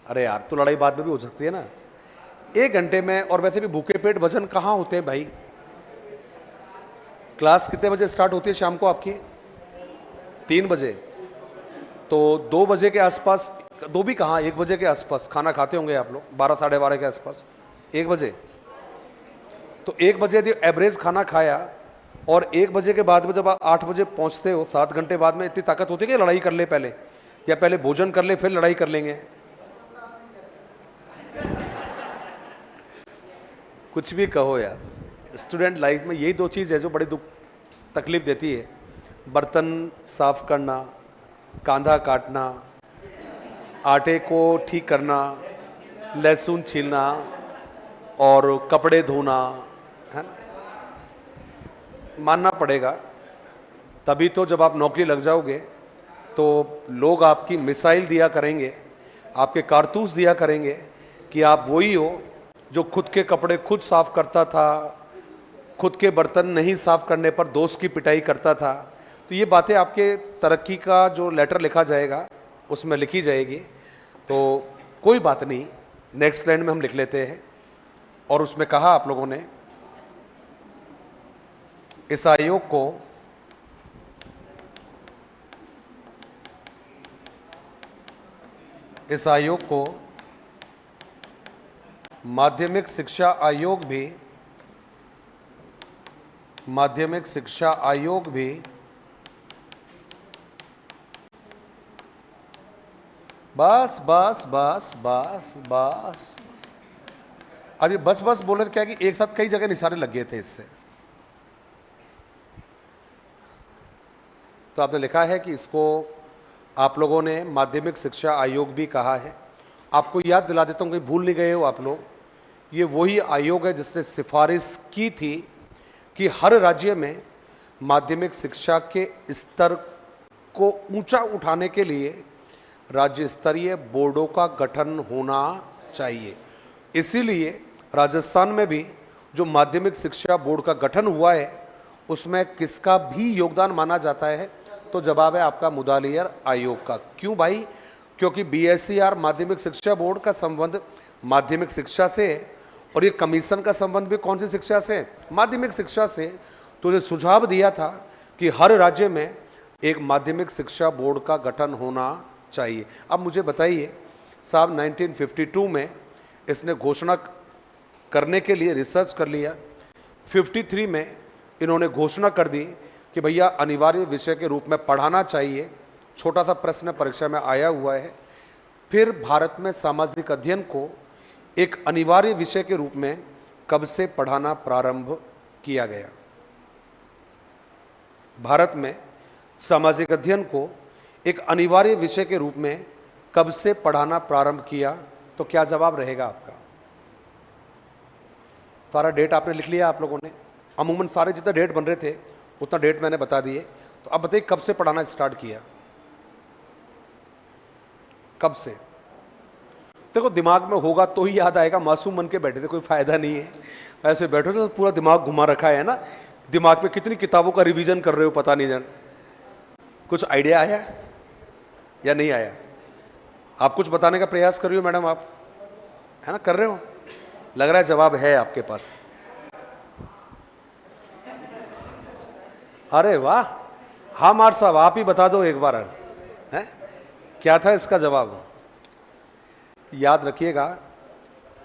अरे यार, तो लड़ाई बाद में भी हो सकती है ना 1 घंटे में। और वैसे भी भूखे पेट भजन कहाँ होते हैं भाई? क्लास कितने बजे स्टार्ट होती है शाम को आपकी? 3 बजे। तो 2 बजे के आसपास, 2 भी कहाँ, 1 बजे के आसपास खाना खाते होंगे आप लोग, 12 साढ़े 12 के आसपास, 1 बजे। तो 1 बजे यदि एवरेज खाना खाया और 1 बजे के बाद में जब आप 8 बजे पहुंचते हो, 7 घंटे बाद में इतनी ताकत होती है कि लड़ाई कर ले पहले, या पहले भोजन कर ले फिर लड़ाई कर लेंगे? कुछ भी कहो यार, स्टूडेंट लाइफ में यही 2 चीज़ है जो बड़ी दुख तकलीफ देती है। बर्तन साफ करना, कांधा काटना, आटे को ठीक करना, लहसुन छीलना और कपड़े धोना, है ना? मानना पड़ेगा। तभी तो जब आप नौकरी लग जाओगे तो लोग आपकी मिसाइल दिया करेंगे, आपके कारतूस दिया करेंगे कि आप वही हो जो खुद के कपड़े खुद साफ करता था, खुद के बर्तन नहीं साफ करने पर दोस्त की पिटाई करता था। तो ये बातें आपके तरक्की का जो लेटर लिखा जाएगा उसमें लिखी जाएगी। तो कोई बात नहीं, नेक्स्ट लाइन में हम लिख लेते हैं। और उसमें कहा आप लोगों ने, इस आयोग को माध्यमिक शिक्षा आयोग भी बस बस बस बस बस। अब ये बस बस बोले तो क्या कि एक साथ कई जगह निशाने लग गए थे इससे। तो आपने लिखा है कि इसको आप लोगों ने माध्यमिक शिक्षा आयोग भी कहा है। आपको याद दिला देता हूँ, कहीं भूल नहीं गए हो आप लोग, ये वही आयोग है जिसने सिफारिश की थी कि हर राज्य में माध्यमिक शिक्षा के स्तर को ऊंचा उठाने के लिए राज्य स्तरीय बोर्डों का गठन होना चाहिए। इसीलिए राजस्थान में भी जो माध्यमिक शिक्षा बोर्ड का गठन हुआ है उसमें किसका भी योगदान माना जाता है? तो जवाब है आपका मुदालियर आयोग का। क्यों भाई? क्योंकि बीएसईआर माध्यमिक शिक्षा बोर्ड का संबंध माध्यमिक शिक्षा से है और ये कमीशन का संबंध भी कौन सी शिक्षा से? माध्यमिक शिक्षा से। तो ये सुझाव दिया था कि हर राज्य में एक माध्यमिक शिक्षा बोर्ड का गठन होना चाहिए। अब मुझे बताइए साहब, 1952 में इसने घोषणा करने के लिए रिसर्च कर लिया, 53 में इन्होंने घोषणा कर दी कि भैया अनिवार्य विषय के रूप में पढ़ाना चाहिए। छोटा सा प्रश्न परीक्षा में आया हुआ है। फिर भारत में सामाजिक अध्ययन को एक अनिवार्य विषय के रूप में कब से पढ़ाना प्रारंभ किया गया? भारत में सामाजिक अध्ययन को एक अनिवार्य विषय के रूप में कब से पढ़ाना प्रारंभ किया? तो क्या जवाब रहेगा आपका? सारा डेट आपने लिख लिया आप लोगों ने? अमूमन सारे जितना डेट बन रहे थे उतना डेट मैंने बता दिए। तो अब बताइए कब से पढ़ाना स्टार्ट किया? कब से? देखो दिमाग में होगा तो ही याद आएगा। मासूम बन के बैठे थे, कोई फायदा नहीं है। ऐसे बैठो तो पूरा दिमाग घुमा रखा है ना। दिमाग में कितनी किताबों का रिवीजन कर रहे हो पता नहीं जान। कुछ आइडिया आया या नहीं आया? आप कुछ बताने का प्रयास कर रही हो मैडम, आप है ना, कर रहे हो? लग रहा है जवाब है आपके पास। अरे वाह, हाँ मार साहब आप ही बता दो एक बार है क्या था इसका जवाब। याद रखिएगा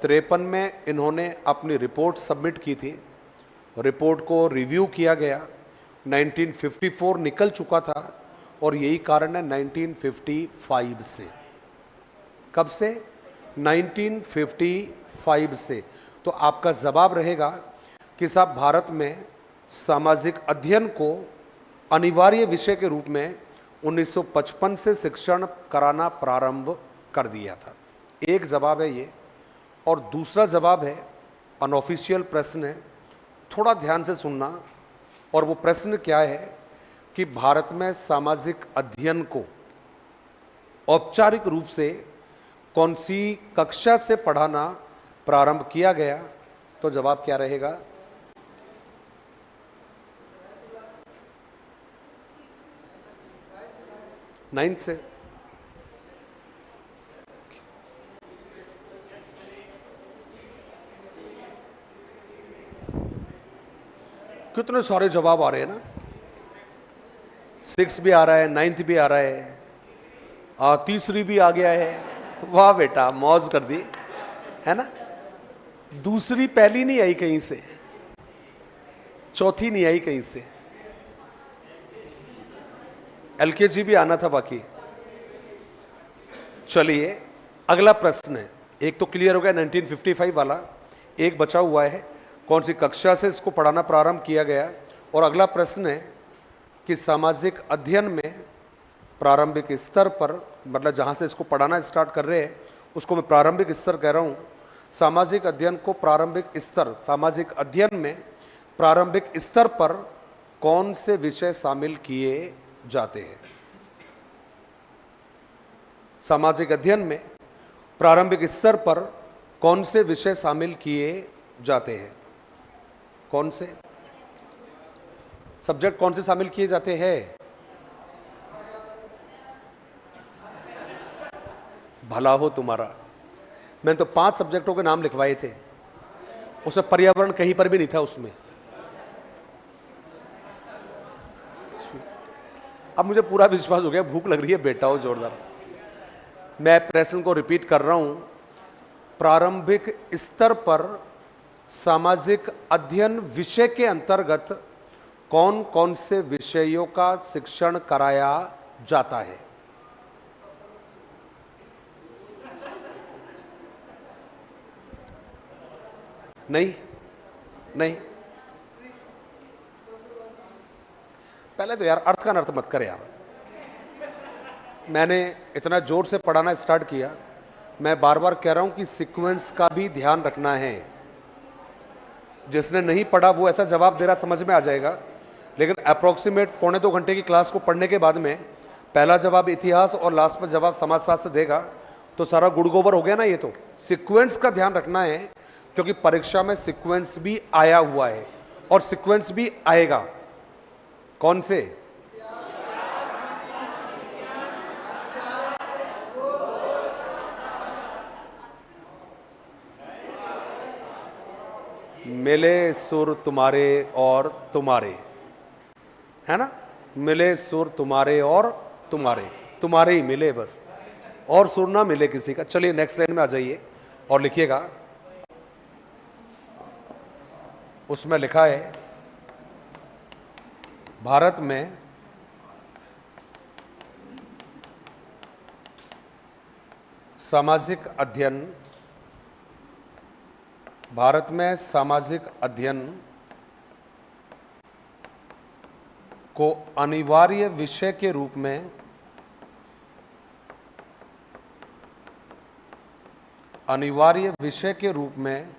53 में इन्होंने अपनी रिपोर्ट सबमिट की थी, रिपोर्ट को रिव्यू किया गया, 1954 निकल चुका था और यही कारण है 1955 से। कब से? 1955 से। तो आपका जवाब रहेगा कि साहब भारत में सामाजिक अध्ययन को अनिवार्य विषय के रूप में 1955 से शिक्षण कराना प्रारंभ कर दिया था। एक जवाब है ये। और दूसरा जवाब है अनऑफिशियल प्रश्न है, थोड़ा ध्यान से सुनना। और वो प्रश्न क्या है कि भारत में सामाजिक अध्ययन को औपचारिक रूप से कौन सी कक्षा से पढ़ाना प्रारंभ किया गया? तो जवाब क्या रहेगा? नाइन्थ से। कितने सारे जवाब आ रहे हैं ना, 6 भी आ रहा है, 9th भी आ रहा है, तीसरी भी आ गया है। वाह बेटा, मौज कर दी है ना। दूसरी पहली नहीं आई कहीं से, चौथी नहीं आई कहीं से, एलकेजी भी आना था बाकी। चलिए अगला प्रश्न है, एक तो क्लियर हो गया 1955 वाला, एक बचा हुआ है कौन सी कक्षा से इसको पढ़ाना प्रारंभ किया गया। और अगला प्रश्न है कि सामाजिक अध्ययन में प्रारंभिक स्तर पर, मतलब जहाँ से इसको पढ़ाना स्टार्ट कर रहे हैं उसको मैं प्रारंभिक स्तर कह रहा हूँ। सामाजिक अध्ययन को प्रारंभिक स्तर, सामाजिक अध्ययन में प्रारंभिक स्तर पर कौन से विषय शामिल किए जाते हैं? सामाजिक अध्ययन में प्रारंभिक स्तर पर कौन से विषय शामिल किए जाते हैं? कौन से सब्जेक्ट कौन से शामिल किए जाते हैं? भला हो तुम्हारा, मैंने तो 5 सब्जेक्टों के नाम लिखवाए थे, उसमें पर्यावरण कहीं पर भी नहीं था उसमें। अब मुझे पूरा विश्वास हो गया, भूख लग रही है बेटा हो जोरदार। मैं प्रश्न को रिपीट कर रहा हूं, प्रारंभिक स्तर पर सामाजिक अध्ययन विषय के अंतर्गत कौन कौन से विषयों का शिक्षण कराया जाता है? नहीं नहीं, पहले तो यार अर्थ का अनर्थ मत कर यार। मैंने इतना जोर से पढ़ाना स्टार्ट किया, मैं बार बार कह रहा हूं कि सीक्वेंस का भी ध्यान रखना है। जिसने नहीं पढ़ा वो ऐसा जवाब दे रहा समझ में आ जाएगा, लेकिन अप्रोक्सीमेट 1.25 घंटे की क्लास को पढ़ने के बाद में पहला जवाब इतिहास और लास्ट में जवाब समाजशास्त्र देगा तो सारा गुड़ गोबर हो गया ना। ये तो सीक्वेंस का ध्यान रखना है, क्योंकि परीक्षा में सीक्वेंस भी आया हुआ है और सीक्वेंस भी आएगा। कौन से? मिले सुर तुम्हारे और तुम्हारे, है ना, मिले सुर तुम्हारे और तुम्हारे, तुम्हारे ही मिले बस, और सुर ना मिले किसी का। चलिए नेक्स्ट लाइन में आ जाइए और लिखिएगा, उसमें लिखा है भारत में सामाजिक अध्ययन, भारत में सामाजिक अध्ययन को अनिवार्य विषय के रूप में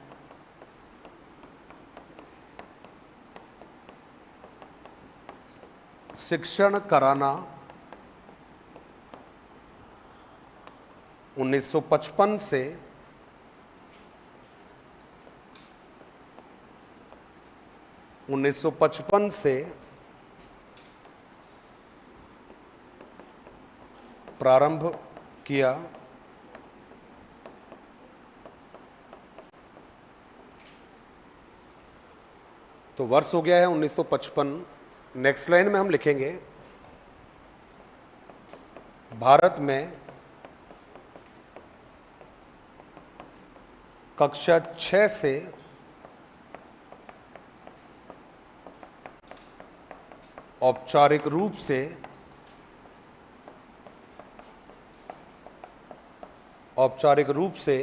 शिक्षण कराना 1955 से 1955 से प्रारंभ किया। तो वर्ष हो गया है 1955, नेक्स्ट लाइन में हम लिखेंगे भारत में कक्षा 6 से औपचारिक रूप से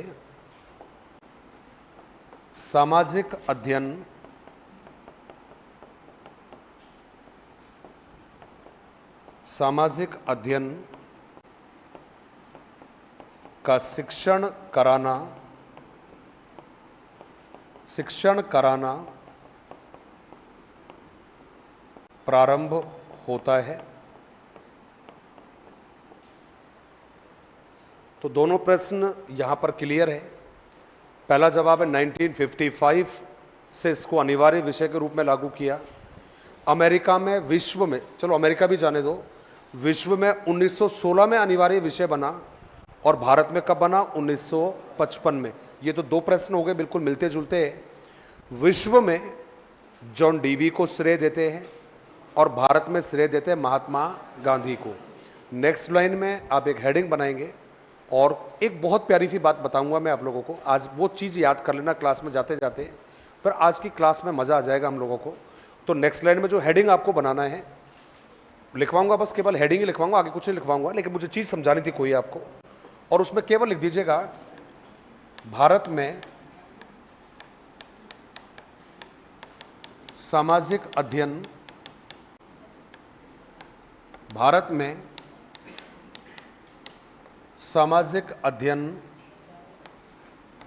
सामाजिक अध्ययन का शिक्षण कराना प्रारंभ होता है। तो दोनों प्रश्न यहां पर क्लियर है। पहला जवाब है 1955 से इसको अनिवार्य विषय के रूप में लागू किया। अमेरिका में, विश्व में, चलो अमेरिका भी जाने दो, विश्व में 1916 में अनिवार्य विषय बना और भारत में कब बना? 1955 में। ये तो दो प्रश्न हो गए बिल्कुल मिलते जुलते हैं। विश्व में जॉन डीवी को श्रेय देते हैं और भारत में श्रेय देते हैं महात्मा गांधी को। नेक्स्ट लाइन में आप एक हेडिंग बनाएंगे और एक बहुत प्यारी सी बात बताऊंगा मैं आप लोगों को। आज वो चीज़ याद कर लेना क्लास में जाते जाते, पर आज की क्लास में मज़ा आ जाएगा हम लोगों को। तो नेक्स्ट लाइन में जो हेडिंग आपको बनाना है, लिखवाऊंगा, बस केवल हेडिंग ही लिखवाऊंगा, आगे कुछ नहीं लिखवाऊंगा, लेकिन मुझे चीज़ समझानी थी कोई आपको। और उसमें केवल लिख दीजिएगा भारत में सामाजिक अध्ययन, भारत में सामाजिक अध्ययन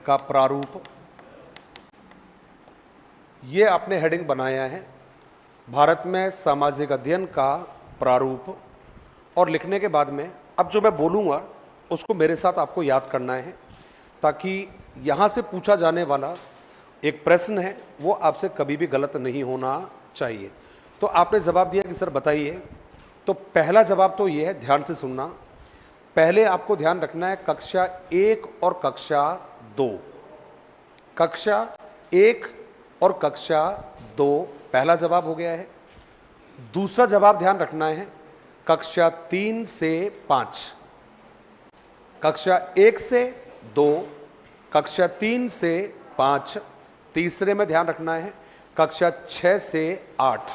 का प्रारूप, ये आपने हेडिंग बनाया है, भारत में सामाजिक अध्ययन का प्रारूप। और लिखने के बाद में अब जो मैं बोलूँगा उसको मेरे साथ आपको याद करना है, ताकि यहाँ से पूछा जाने वाला एक प्रश्न है वो आपसे कभी भी गलत नहीं होना चाहिए। तो आपने जवाब दिया कि सर बताइए, तो पहला जवाब तो ये है, ध्यान से सुनना। पहले आपको ध्यान रखना है कक्षा 1 और कक्षा 2। कक्षा 1 और कक्षा 2 पहला जवाब हो गया है। दूसरा जवाब ध्यान रखना है कक्षा 3 से 5। कक्षा 1 से 2, कक्षा 3 से 5। तीसरे में ध्यान रखना है कक्षा 6 से 8।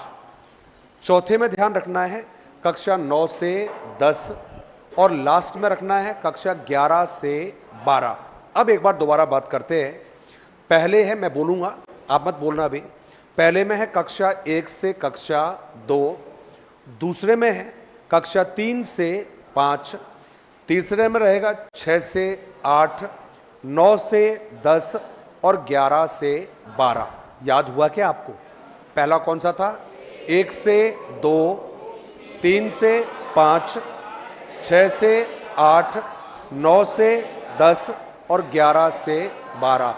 चौथे में ध्यान रखना है कक्षा 9 से 10 और लास्ट में रखना है कक्षा 11 से 12। अब एक बार दोबारा बात करते हैं। पहले है, मैं बोलूँगा आप मत बोलना अभी, पहले में है कक्षा 1 से कक्षा 2, दूसरे में है कक्षा 3 से 5, तीसरे में रहेगा 6 से 8, 9 से 10 और 11 से 12। याद हुआ क्या आपको? पहला कौन सा था? 1 से 2, 3 से 5, 6 से 8, 9 से 10 और 11 से 12।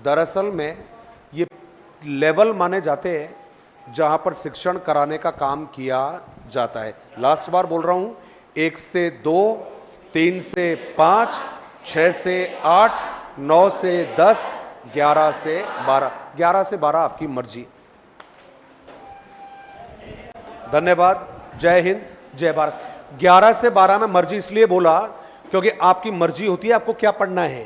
दरअसल में ये लेवल माने जाते हैं जहाँ पर शिक्षण कराने का काम किया जाता है। लास्ट बार बोल रहा हूँ, 1 से 2, 3 से 5, 6 से 8, 9 से 10, 11 से 12। 11 से 12 आपकी मर्जी। धन्यवाद। जय हिंद, जय भारत। 11 से 12 में मर्जी इसलिए बोला क्योंकि आपकी मर्जी होती है आपको क्या पढ़ना है।